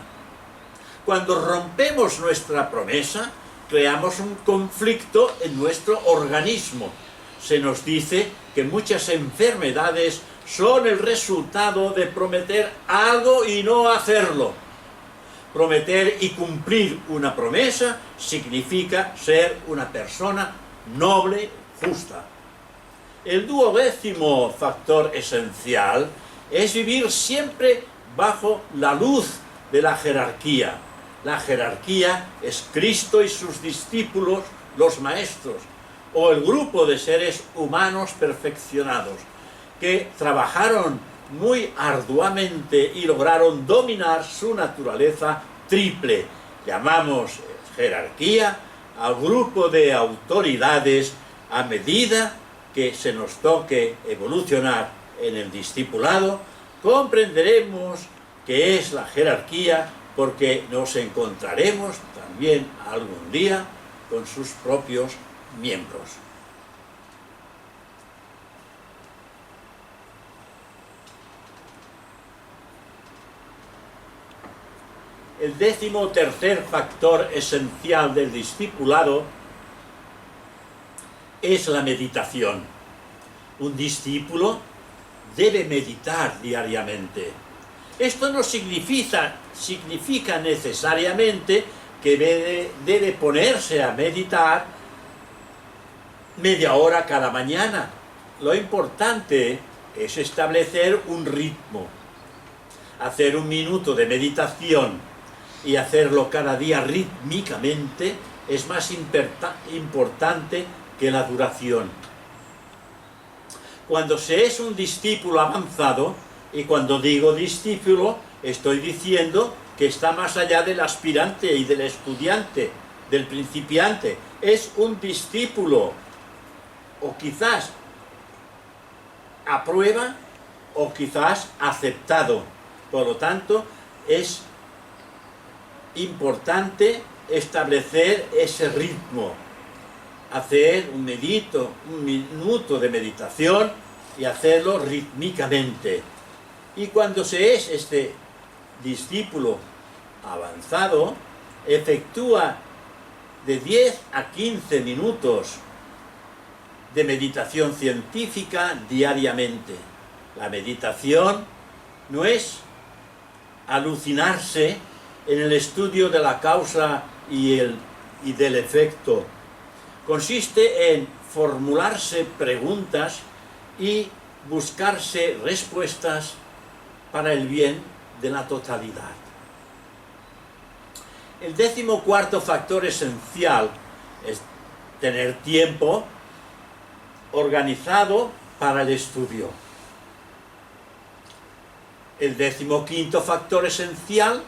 Cuando rompemos nuestra promesa, creamos un conflicto en nuestro organismo. Se nos dice que muchas enfermedades son el resultado de prometer algo y no hacerlo. Prometer y cumplir una promesa significa ser una persona noble, justa. El 12º factor esencial es vivir siempre bajo la luz de la jerarquía. La jerarquía es Cristo y sus discípulos, los maestros, o el grupo de seres humanos perfeccionados, que trabajaron muy arduamente y lograron dominar su naturaleza triple. Llamamos jerarquía al grupo de autoridades a medida que se nos toque evolucionar en el discipulado. Comprenderemos qué es la jerarquía, porque nos encontraremos también algún día con sus propios miembros. El 13º factor esencial del discipulado es la meditación. Un discípulo debe meditar diariamente. Esto no significa necesariamente que debe ponerse a meditar media hora cada mañana. Lo importante es establecer un ritmo, hacer 1 minuto de meditación y hacerlo cada día rítmicamente es más importante que la duración. Cuando se es un discípulo avanzado, y cuando digo discípulo, estoy diciendo que está más allá del aspirante y del estudiante, del principiante. Es un discípulo, o quizás a prueba, o quizás aceptado. Por lo tanto, es importante establecer ese ritmo, hacer un minuto de meditación y hacerlo rítmicamente. Y cuando se es este discípulo avanzado, efectúa de 10 a 15 minutos de meditación científica diariamente. La meditación no es alucinarse en el estudio de la causa y del efecto. Consiste en formularse preguntas y buscarse respuestas para el bien de la totalidad. El 14º factor esencial es tener tiempo organizado para el estudio. El 15º factor esencial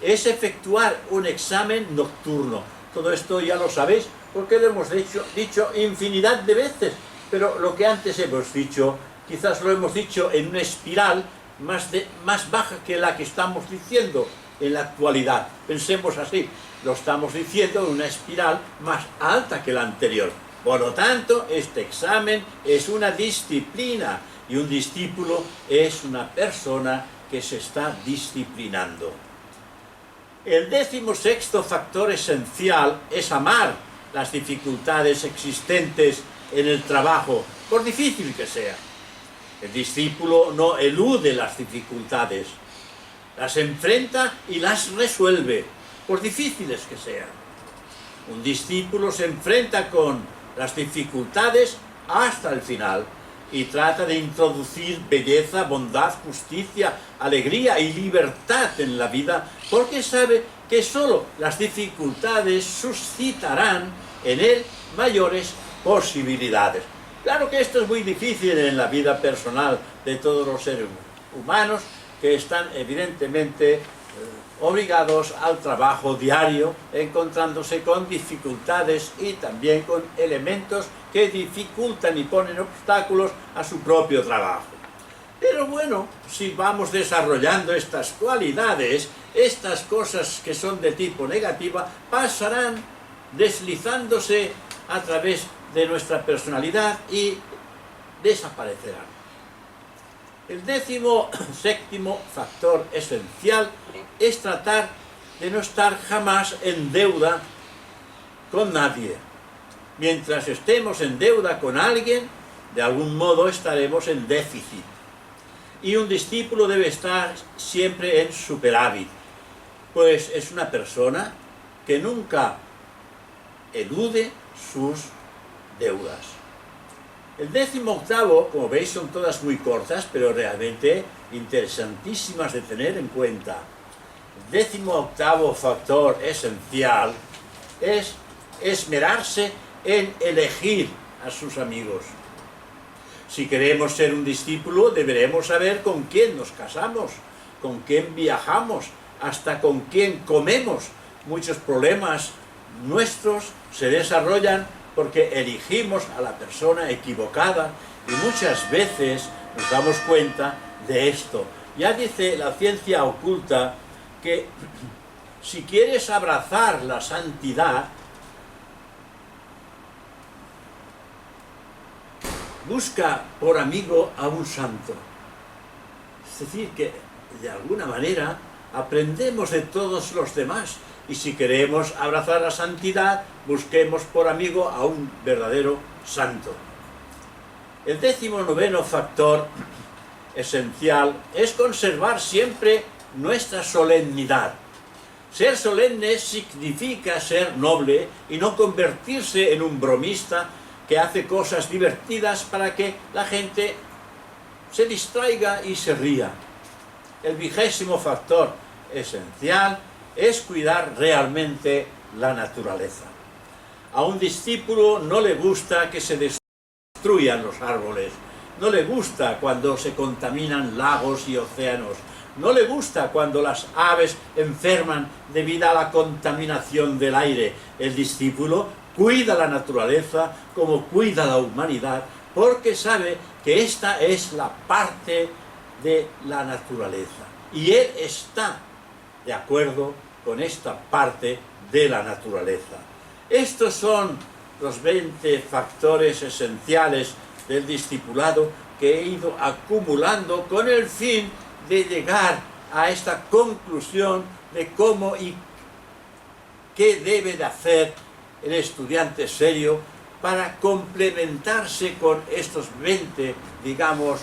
es efectuar un examen nocturno. Todo esto ya lo sabéis porque lo hemos dicho infinidad de veces, pero lo que antes hemos dicho, quizás lo hemos dicho en una espiral más baja que la que estamos diciendo en la actualidad. Pensemos así, lo estamos diciendo en una espiral más alta que la anterior. Por lo tanto, este examen es una disciplina y un discípulo es una persona que se está disciplinando. El 16º factor esencial es amar las dificultades existentes en el trabajo, por difícil que sea. El discípulo no elude las dificultades, las enfrenta y las resuelve, por difíciles que sean. Un discípulo se enfrenta con las dificultades hasta el final y trata de introducir belleza, bondad, justicia, alegría y libertad en la vida, porque sabe que solo las dificultades suscitarán en él mayores posibilidades. Claro que esto es muy difícil en la vida personal de todos los seres humanos, que están evidentemente obligados al trabajo diario, encontrándose con dificultades y también con elementos que dificultan y ponen obstáculos a su propio trabajo. Pero bueno, si vamos desarrollando estas cualidades, estas cosas que son de tipo negativa pasarán deslizándose a través de nuestra personalidad y desaparecerán. El 17º factor esencial es tratar de no estar jamás en deuda con nadie. Mientras estemos en deuda con alguien, de algún modo estaremos en déficit. Y un discípulo debe estar siempre en superávit, pues es una persona que nunca elude sus deudas. El 18º, como veis, son todas muy cortas, pero realmente interesantísimas de tener en cuenta. El 18º factor esencial es esmerarse en elegir a sus amigos. Si queremos ser un discípulo, deberemos saber con quién nos casamos, con quién viajamos, hasta con quién comemos. Muchos problemas nuestros se desarrollan porque elegimos a la persona equivocada y muchas veces nos damos cuenta de esto. Ya dice la ciencia oculta que si quieres abrazar la santidad, busca por amigo a un santo. Es decir, que de alguna manera aprendemos de todos los demás. Y si queremos abrazar la santidad, busquemos por amigo a un verdadero santo. El 19º factor esencial es conservar siempre nuestra solemnidad. Ser solemne significa ser noble y no convertirse en un bromista que hace cosas divertidas para que la gente se distraiga y se ría. El 20º factor esencial es cuidar realmente la naturaleza. A un discípulo no le gusta que se destruyan los árboles, no le gusta cuando se contaminan lagos y océanos, no le gusta cuando las aves enferman debido a la contaminación del aire. El discípulo cuida la naturaleza como cuida la humanidad, porque sabe que esta es la parte de la naturaleza. Y él está de acuerdo con esta parte de la naturaleza. Estos son los 20 factores esenciales del discipulado que he ido acumulando con el fin de llegar a esta conclusión de cómo y qué debe de hacer el estudiante serio para complementarse con estos 20, digamos,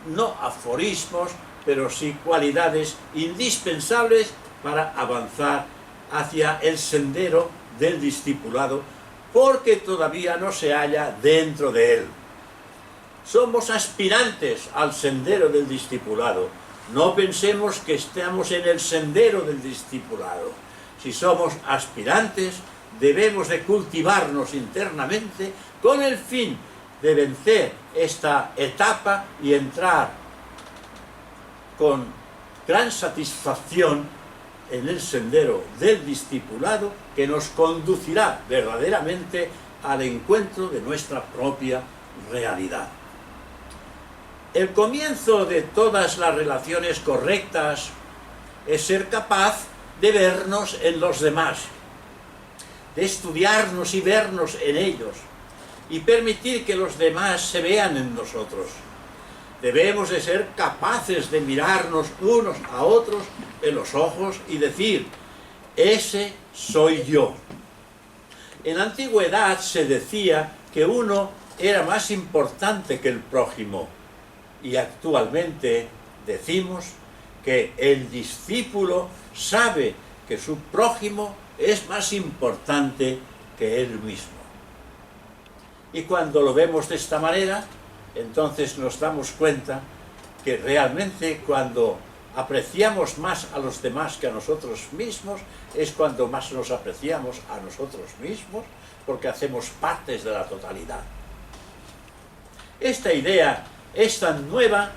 no aforismos, pero sí cualidades indispensables para avanzar hacia el sendero del discipulado, porque todavía no se halla dentro de él. Somos aspirantes al sendero del discipulado. No pensemos que estamos en el sendero del discipulado. Si somos aspirantes, debemos de cultivarnos internamente con el fin de vencer esta etapa y entrar con gran satisfacción en el sendero del discipulado que nos conducirá verdaderamente al encuentro de nuestra propia realidad. El comienzo de todas las relaciones correctas es ser capaz de vernos en los demás, de estudiarnos y vernos en ellos, y permitir que los demás se vean en nosotros. Debemos de ser capaces de mirarnos unos a otros en los ojos y decir, ese soy yo. En la antigüedad se decía que uno era más importante que el prójimo, y actualmente decimos que el discípulo sabe que su prójimo es más importante que él mismo. Y cuando lo vemos de esta manera, entonces nos damos cuenta que realmente cuando apreciamos más a los demás que a nosotros mismos, es cuando más nos apreciamos a nosotros mismos, porque hacemos partes de la totalidad. Esta idea es tan nueva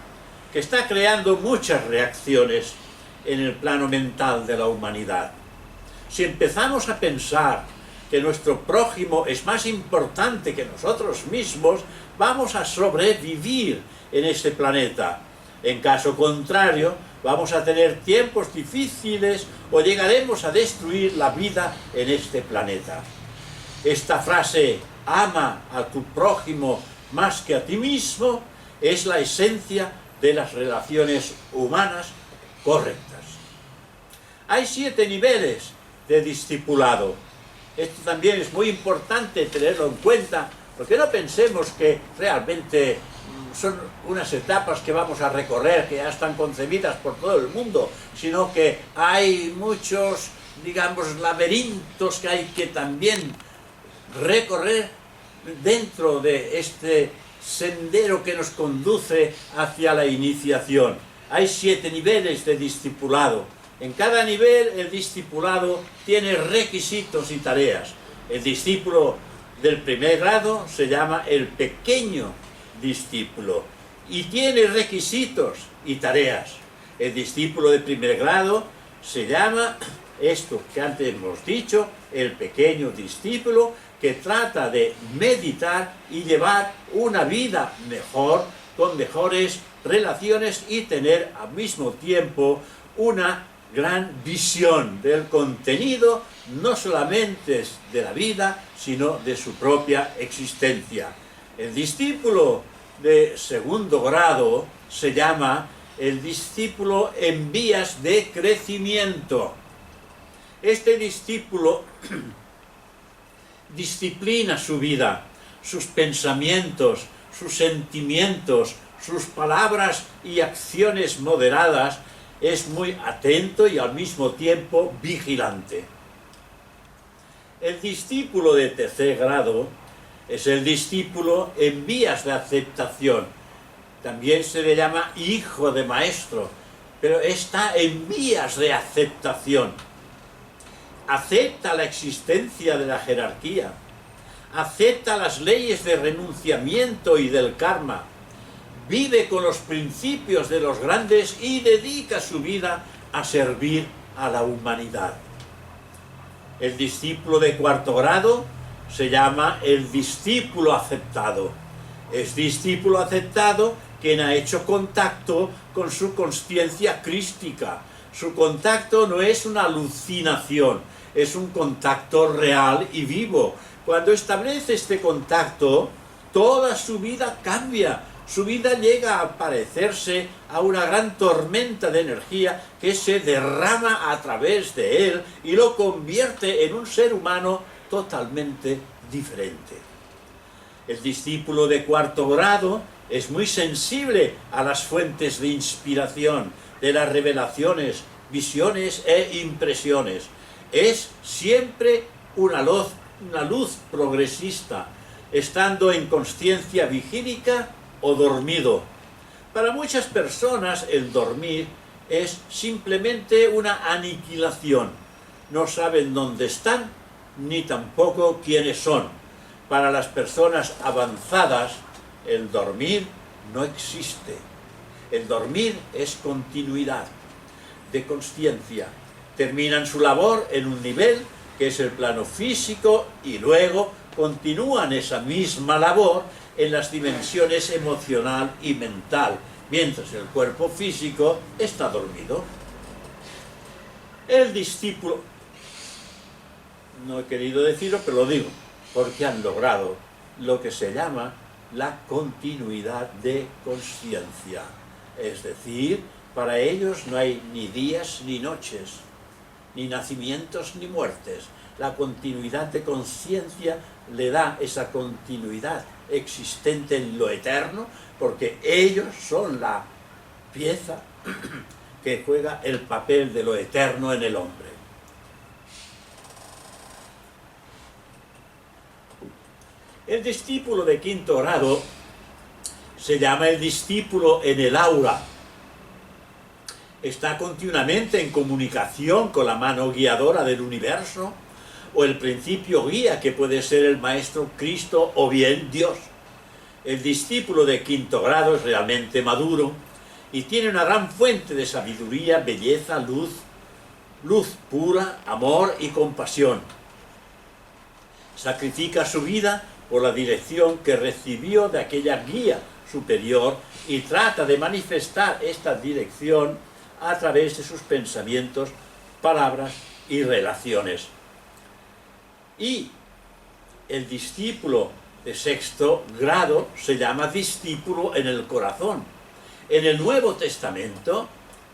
que está creando muchas reacciones en el plano mental de la humanidad. Si empezamos a pensar que nuestro prójimo es más importante que nosotros mismos, vamos a sobrevivir en este planeta. En caso contrario, vamos a tener tiempos difíciles o llegaremos a destruir la vida en este planeta. Esta frase, ama a tu prójimo más que a ti mismo, es la esencia de las relaciones humanas correctas. Hay 7 niveles de discipulado. Esto también es muy importante tenerlo en cuenta, porque no pensemos que realmente son unas etapas que vamos a recorrer, que ya están concebidas por todo el mundo, sino que hay muchos, digamos, laberintos que hay que también recorrer dentro de este sendero que nos conduce hacia la iniciación. Hay 7 niveles de discipulado. En cada nivel el discipulado tiene requisitos y tareas. El discípulo del primer grado se llama el pequeño discípulo y tiene requisitos y tareas. El discípulo de primer grado se llama esto que antes hemos dicho, el pequeño discípulo, que trata de meditar y llevar una vida mejor, con mejores relaciones y tener al mismo tiempo una gran visión del contenido, no solamente de la vida, sino de su propia existencia. El discípulo de segundo grado se llama el discípulo en vías de crecimiento. Este discípulo disciplina su vida, sus pensamientos, sus sentimientos, sus palabras y acciones moderadas, es muy atento y al mismo tiempo vigilante. El discípulo de tercer grado es el discípulo en vías de aceptación. También se le llama hijo de maestro, pero está en vías de aceptación. Acepta la existencia de la jerarquía, acepta las leyes de renunciamiento y del karma, vive con los principios de los grandes y dedica su vida a servir a la humanidad. El discípulo de cuarto grado se llama el discípulo aceptado. Es discípulo aceptado quien ha hecho contacto con su consciencia crística. Su contacto no es una alucinación, es un contacto real y vivo. Cuando establece este contacto, toda su vida cambia. Su vida llega a parecerse a una gran tormenta de energía que se derrama a través de él y lo convierte en un ser humano totalmente diferente. El discípulo de cuarto grado es muy sensible a las fuentes de inspiración, de las revelaciones, visiones e impresiones. Es siempre una luz progresista, estando en consciencia vigílica o dormido. Para muchas personas el dormir es simplemente una aniquilación. No saben dónde están, ni tampoco quiénes son. Para las personas avanzadas, el dormir no existe. El dormir es continuidad de consciencia. Terminan su labor en un nivel que es el plano físico y luego continúan esa misma labor en las dimensiones emocional y mental, mientras el cuerpo físico está dormido. El discípulo, no he querido decirlo, pero lo digo, porque han logrado lo que se llama la continuidad de consciencia. Es decir, para ellos no hay ni días ni noches, ni nacimientos ni muertes. La continuidad de conciencia le da esa continuidad existente en lo eterno, porque ellos son la pieza que juega el papel de lo eterno en el hombre. El discípulo de quinto grado se llama el discípulo en el aura. Está continuamente en comunicación con la mano guiadora del universo, o el principio guía que puede ser el Maestro Cristo o bien Dios. El discípulo de quinto grado es realmente maduro y tiene una gran fuente de sabiduría, belleza, luz pura, amor y compasión. Sacrifica su vida por la dirección que recibió de aquella guía superior y trata de manifestar esta dirección a través de sus pensamientos, palabras y relaciones. Y el discípulo de sexto grado se llama discípulo en el corazón. En el Nuevo Testamento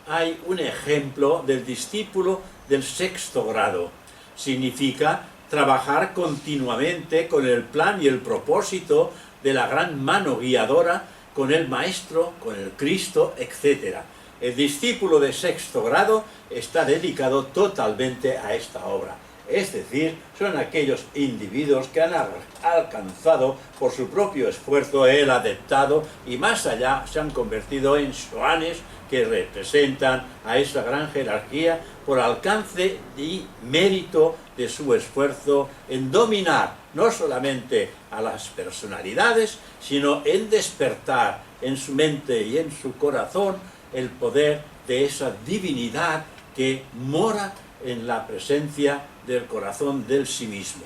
hay un ejemplo del discípulo del sexto grado. Significa trabajar continuamente con el plan y el propósito de la gran mano guiadora, con el Maestro, con el Cristo, etc. El discípulo de sexto grado está dedicado totalmente a esta obra. Es decir, son aquellos individuos que han alcanzado por su propio esfuerzo el adeptado y más allá se han convertido en shoanes que representan a esa gran jerarquía por alcance y mérito de su esfuerzo en dominar no solamente a las personalidades, sino en despertar en su mente y en su corazón el poder de esa divinidad que mora en la presencia del corazón del sí mismo.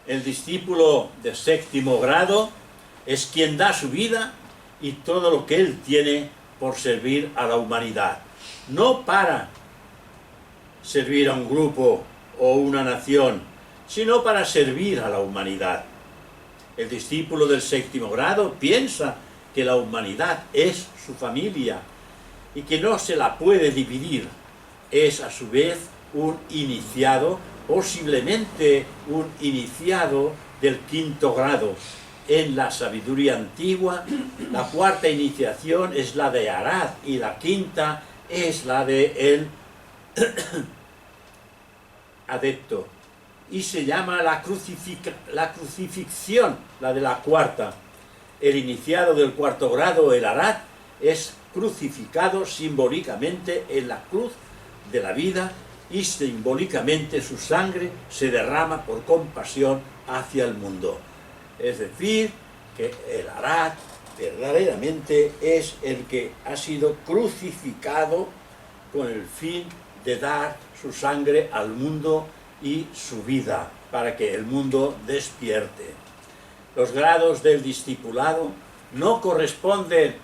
El discípulo de séptimo grado es quien da su vida y todo lo que él tiene por servir a la humanidad. No para servir a un grupo o una nación, sino para servir a la humanidad. El discípulo del séptimo grado piensa que la humanidad es su familia y que no se la puede dividir. Es a su vez un iniciado, posiblemente un iniciado del quinto grado. En la sabiduría antigua, la cuarta iniciación es la de Arad y la quinta es la de el adepto. Y se llama la crucifixión, la de la cuarta. El iniciado del cuarto grado, el Arad, es crucificado simbólicamente en la cruz de la vida y simbólicamente su sangre se derrama por compasión hacia el mundo. Es decir, que el Arad verdaderamente es el que ha sido crucificado con el fin de dar su sangre al mundo y su vida para que el mundo despierte. Los grados del discipulado no corresponden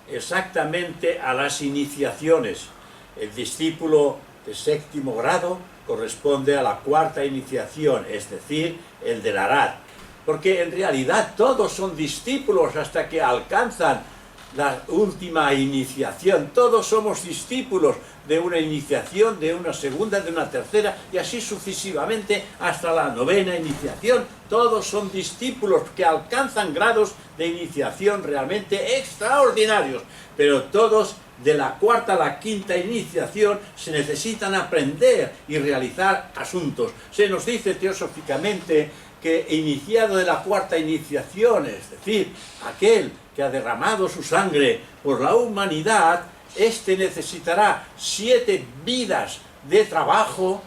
exactamente a las iniciaciones. El discípulo de séptimo grado corresponde a la cuarta iniciación, es decir, el del Arad. Porque en realidad todos son discípulos hasta que alcanzan la última iniciación. Todos somos discípulos de una iniciación, de una segunda, de una tercera y así sucesivamente hasta la novena iniciación. Todos son discípulos que alcanzan grados de iniciación realmente extraordinarios, pero todos de la cuarta a la quinta iniciación se necesitan aprender y realizar asuntos. Se nos dice teosóficamente que iniciado de la cuarta iniciación, es decir, aquel que ha derramado su sangre por la humanidad, éste necesitará 7 vidas de trabajo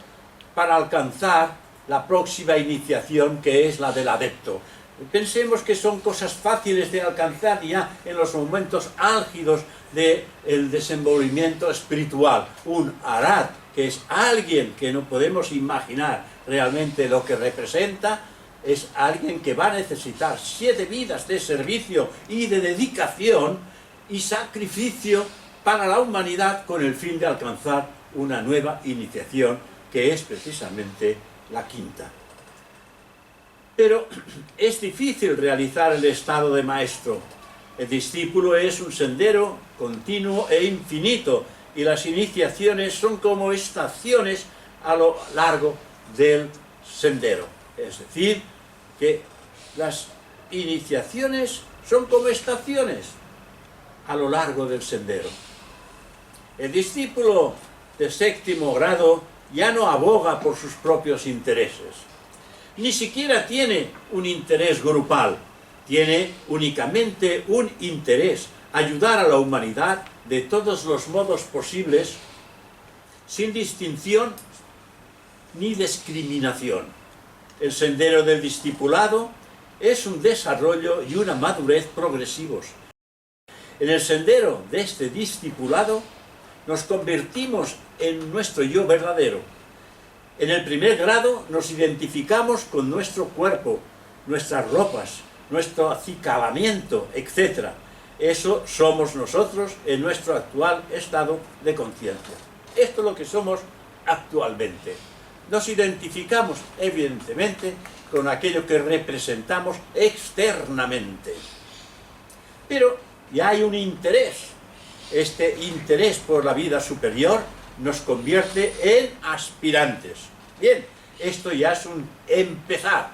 para alcanzar la próxima iniciación, que es la del adepto. Pensemos que son cosas fáciles de alcanzar ya en los momentos álgidos del desenvolvimiento espiritual. Un Arad, que es alguien que no podemos imaginar realmente lo que representa, es alguien que va a necesitar 7 vidas de servicio y de dedicación y sacrificio para la humanidad con el fin de alcanzar una nueva iniciación que es precisamente la quinta. Pero es difícil realizar el estado de maestro. El discípulo es un sendero continuo e infinito y las iniciaciones son como estaciones a lo largo del sendero. Es decir, que las iniciaciones son como estaciones a lo largo del sendero. El discípulo de séptimo grado ya no aboga por sus propios intereses. ni siquiera tiene un interés grupal, tiene únicamente un interés: ayudar a la humanidad de todos los modos posibles, sin distinción ni discriminación. El sendero del discipulado es un desarrollo y una madurez progresivos. En el sendero de este discipulado nos convertimos en nuestro yo verdadero. En el primer grado nos identificamos con nuestro cuerpo, nuestras ropas, nuestro acicalamiento, etc. Eso somos nosotros en nuestro actual estado de conciencia. Esto es lo que somos actualmente. Nos identificamos, evidentemente, con aquello que representamos externamente. Pero ya hay un interés. Este interés por la vida superior nos convierte en aspirantes. Bien, esto ya es un empezar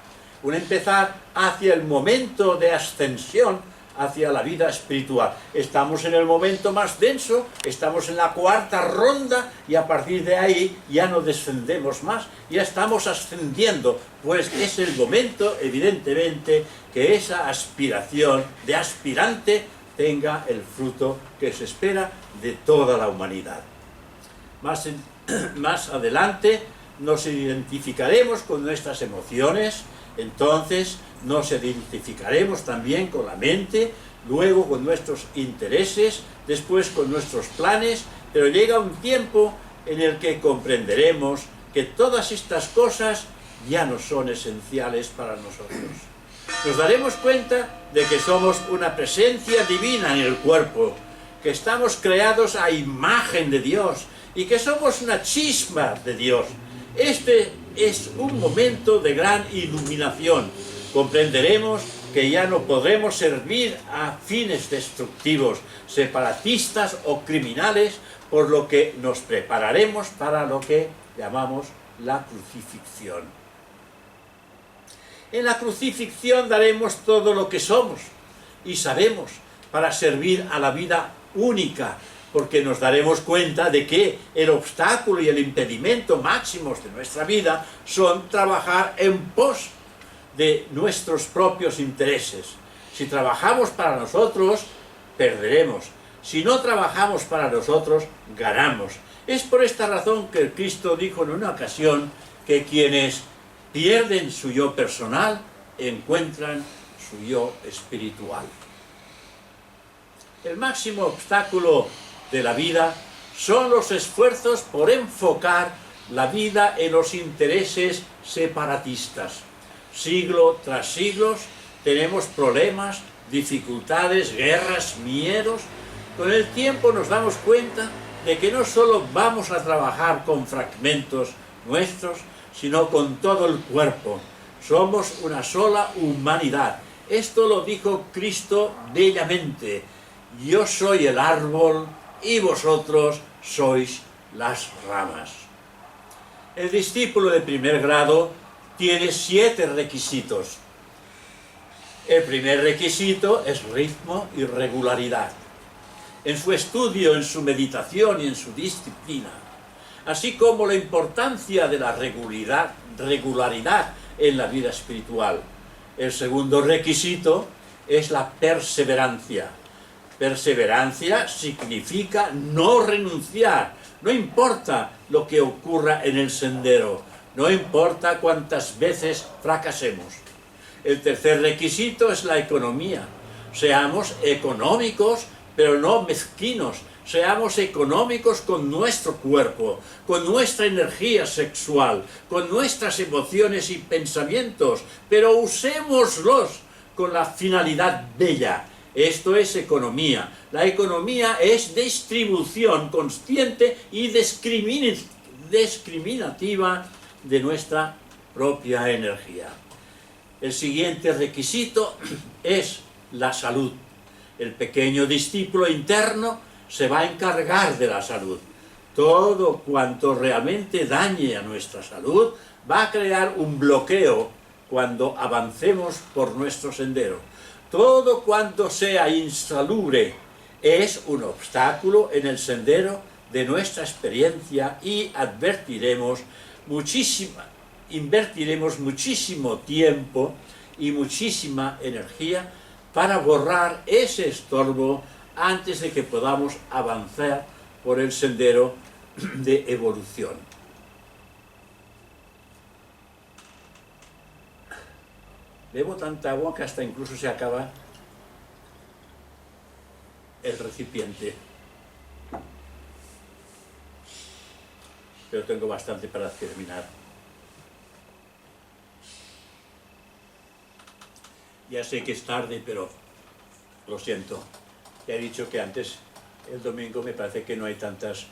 hacia el momento de ascensión hacia la vida espiritual. Estamos en el momento más denso, estamos en la cuarta ronda y a partir de ahí ya no descendemos más, ya estamos ascendiendo, pues es el momento, evidentemente, que esa aspiración de aspirante tenga el fruto que se espera de toda la humanidad. Más adelante nos identificaremos con nuestras emociones, entonces nos identificaremos también con la mente, luego con nuestros intereses, después con nuestros planes, pero llega un tiempo en el que comprenderemos que todas estas cosas ya no son esenciales para nosotros. Nos daremos cuenta de que somos una presencia divina en el cuerpo, que estamos creados a imagen de Dios y que somos una chispa de Dios. Este es un momento de gran iluminación. Comprenderemos que ya no podremos servir a fines destructivos, separatistas o criminales, por lo que nos prepararemos para lo que llamamos la crucifixión. En la crucifixión daremos todo lo que somos y sabemos para servir a la vida única, porque nos daremos cuenta de que el obstáculo y el impedimento máximos de nuestra vida son trabajar en pos de nuestros propios intereses. Si trabajamos para nosotros, perderemos. Si no trabajamos para nosotros, ganamos. Es por esta razón que Cristo dijo en una ocasión que quienes pierden su yo personal, encuentran su yo espiritual. El máximo obstáculo de la vida son los esfuerzos por enfocar la vida en los intereses separatistas. Siglo tras siglo tenemos problemas, dificultades, guerras, miedos. Con el tiempo nos damos cuenta de que no solo vamos a trabajar con fragmentos nuestros, sino con todo el cuerpo. Somos una sola humanidad. Esto lo dijo Cristo bellamente. Yo soy el árbol y vosotros sois las ramas. El discípulo de primer grado tiene 7 requisitos. El primer requisito es ritmo y regularidad. En su estudio, en su meditación y en su disciplina, así como la importancia de la regularidad en la vida espiritual. El segundo requisito es la perseverancia. Perseverancia significa no renunciar, no importa lo que ocurra en el sendero, no importa cuántas veces fracasemos. El tercer requisito es la economía. Seamos económicos, pero no mezquinos. Seamos económicos con nuestro cuerpo, con nuestra energía sexual, con nuestras emociones y pensamientos, pero usémoslos con la finalidad bella. Esto es economía. La economía es distribución consciente y discriminativa de nuestra propia energía. El siguiente requisito es la salud. El pequeño discípulo interno se va a encargar de la salud. Todo cuanto realmente dañe a nuestra salud va a crear un bloqueo cuando avancemos por nuestro sendero. Todo cuanto sea insalubre es un obstáculo en el sendero de nuestra experiencia y advertiremos muchísima invertiremos muchísimo tiempo y muchísima energía para borrar ese estorbo antes de que podamos avanzar por el sendero de evolución. Bebo tanta agua que hasta incluso se acaba el recipiente. Pero tengo bastante para terminar. Ya sé que es tarde, pero lo siento. Ya he dicho que antes, el domingo, me parece que no hay tantas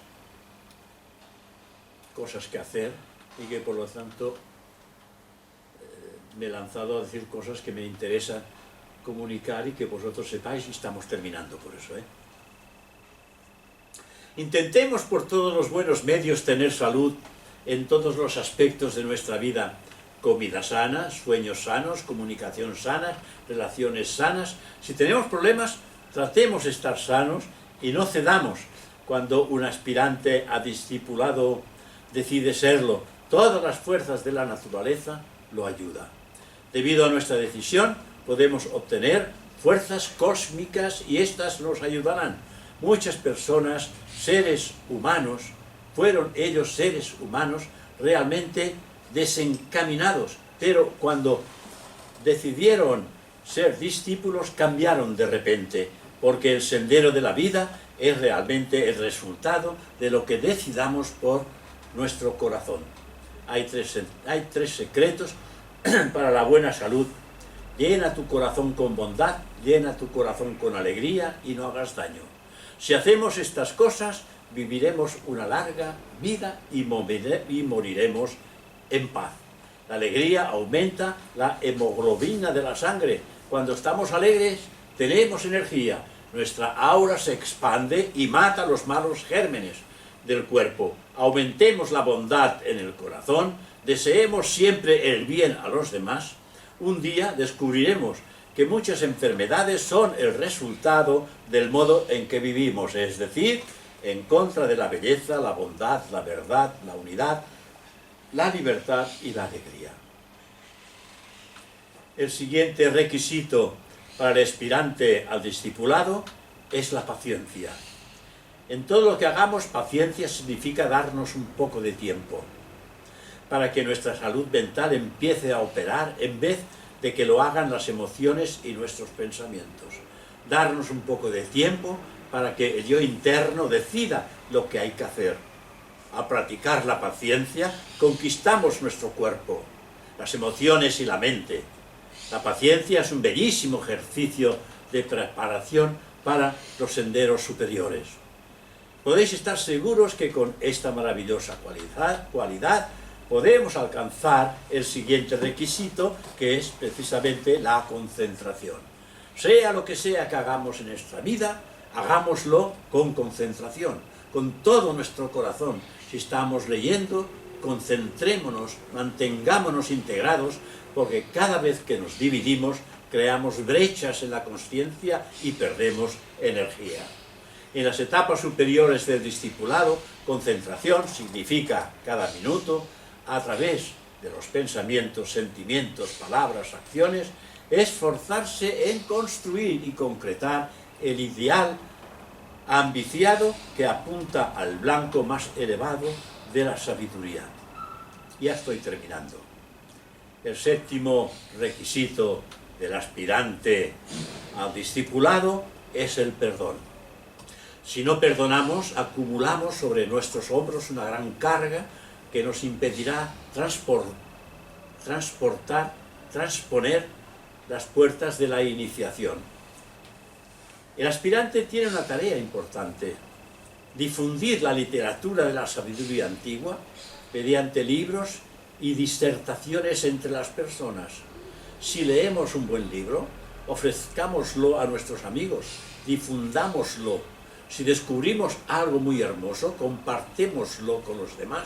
cosas que hacer y que por lo tanto me he lanzado a decir cosas que me interesa comunicar y que vosotros sepáis, y estamos terminando por eso. Intentemos por todos los buenos medios tener salud en todos los aspectos de nuestra vida: comida sana, sueños sanos, comunicación sana, relaciones sanas. Si tenemos problemas, tratemos de estar sanos y no cedamos cuando un aspirante a discipulado decide serlo. Todas las fuerzas de la naturaleza lo ayudan. Debido a nuestra decisión, podemos obtener fuerzas cósmicas y éstas nos ayudarán. Muchas personas, seres humanos, fueron ellos seres humanos realmente desencaminados, pero cuando decidieron ser discípulos cambiaron de repente, porque el sendero de la vida es realmente el resultado de lo que decidamos por nuestro corazón. Hay tres secretos para la buena salud. Llena tu corazón con bondad, llena tu corazón con alegría y no hagas daño. Si hacemos estas cosas, viviremos una larga vida y moriremos en paz. La alegría aumenta la hemoglobina de la sangre. Cuando estamos alegres, tenemos energía. Nuestra aura se expande y mata los malos gérmenes del cuerpo. Aumentemos la bondad en el corazón, deseemos siempre el bien a los demás. Un día descubriremos que muchas enfermedades son el resultado del modo en que vivimos, es decir, en contra de la belleza, la bondad, la verdad, la unidad, la libertad y la alegría. El siguiente requisito para el aspirante al discipulado es la paciencia. En todo lo que hagamos, paciencia significa darnos un poco de tiempo para que nuestra salud mental empiece a operar en vez de que lo hagan las emociones y nuestros pensamientos. Darnos un poco de tiempo para que el yo interno decida lo que hay que hacer. Al practicar la paciencia, conquistamos nuestro cuerpo, las emociones y la mente. La paciencia es un bellísimo ejercicio de preparación para los senderos superiores. Podéis estar seguros que con esta maravillosa cualidad podemos alcanzar el siguiente requisito, que es precisamente la concentración. Sea lo que sea que hagamos en nuestra vida, hagámoslo con concentración, con todo nuestro corazón. Si estamos leyendo, concentrémonos, mantengámonos integrados, porque cada vez que nos dividimos, creamos brechas en la consciencia y perdemos energía. En las etapas superiores del discipulado, concentración significa cada minuto, a través de los pensamientos, sentimientos, palabras, acciones, esforzarse en construir y concretar el ideal ambiciado que apunta al blanco más elevado de la sabiduría. Ya estoy terminando. El séptimo requisito del aspirante al discipulado es el perdón. Si no perdonamos, acumulamos sobre nuestros hombros una gran carga que nos impedirá transponer las puertas de la iniciación. El aspirante tiene una tarea importante: difundir la literatura de la sabiduría antigua mediante libros y disertaciones entre las personas. Si leemos un buen libro, ofrezcámoslo a nuestros amigos, difundámoslo. Si descubrimos algo muy hermoso, compartémoslo con los demás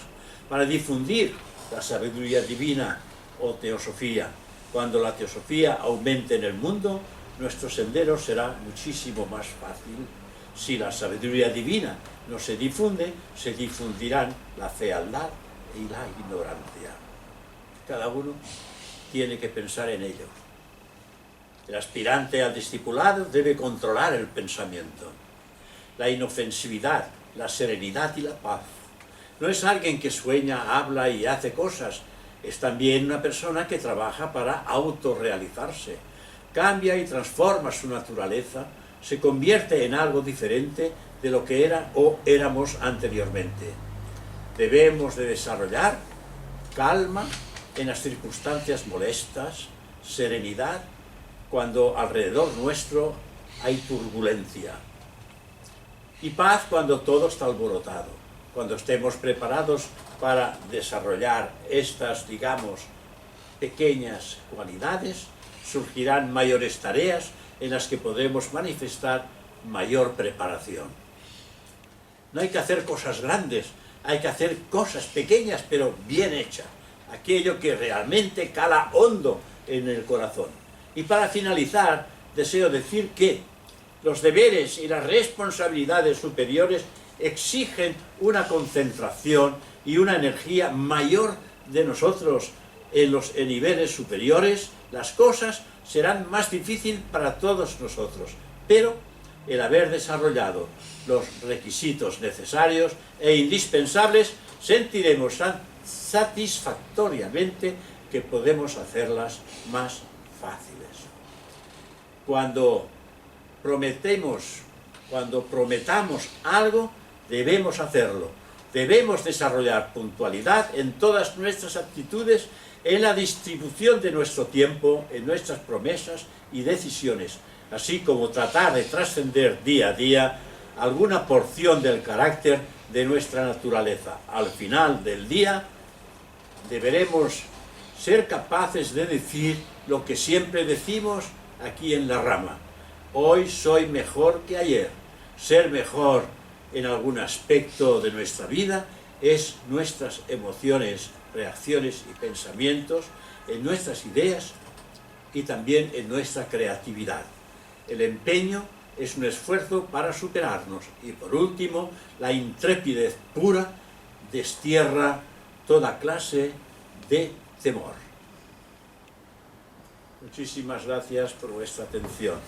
para difundir la sabiduría divina o teosofía. Cuando la teosofía aumente en el mundo, nuestro sendero será muchísimo más fácil. Si la sabiduría divina no se difunde, se difundirán la fealdad y la ignorancia. Cada uno tiene que pensar en ello. El aspirante al discipulado debe controlar el pensamiento, la inofensividad, la serenidad y la paz. No es alguien que sueña, habla y hace cosas, es también una persona que trabaja para autorrealizarse, cambia y transforma su naturaleza, se convierte en algo diferente de lo que era o éramos anteriormente. Debemos de desarrollar calma en las circunstancias molestas, serenidad cuando alrededor nuestro hay turbulencia, y paz cuando todo está alborotado. Cuando estemos preparados para desarrollar estas, digamos, pequeñas cualidades, surgirán mayores tareas en las que podremos manifestar mayor preparación. No hay que hacer cosas grandes, hay que hacer cosas pequeñas pero bien hechas, aquello que realmente cala hondo en el corazón. Y para finalizar, deseo decir que los deberes y las responsabilidades superiores exigen una concentración y una energía mayor de nosotros en los niveles superiores. Las cosas serán más difíciles para todos nosotros, pero el haber desarrollado los requisitos necesarios e indispensables, sentiremos satisfactoriamente que podemos hacerlas más fáciles. Cuando prometamos algo, debemos hacerlo. Debemos desarrollar puntualidad en todas nuestras actitudes, en la distribución de nuestro tiempo, en nuestras promesas y decisiones, así como tratar de trascender día a día alguna porción del carácter de nuestra naturaleza. Al final del día deberemos ser capaces de decir lo que siempre decimos aquí en La Rama: hoy soy mejor que ayer. Ser mejor en algún aspecto de nuestra vida es nuestras emociones, reacciones y pensamientos, en nuestras ideas y también en nuestra creatividad. El empeño es un esfuerzo para superarnos, y por último, la intrepidez pura destierra toda clase de temor. Muchísimas gracias por vuestra atención.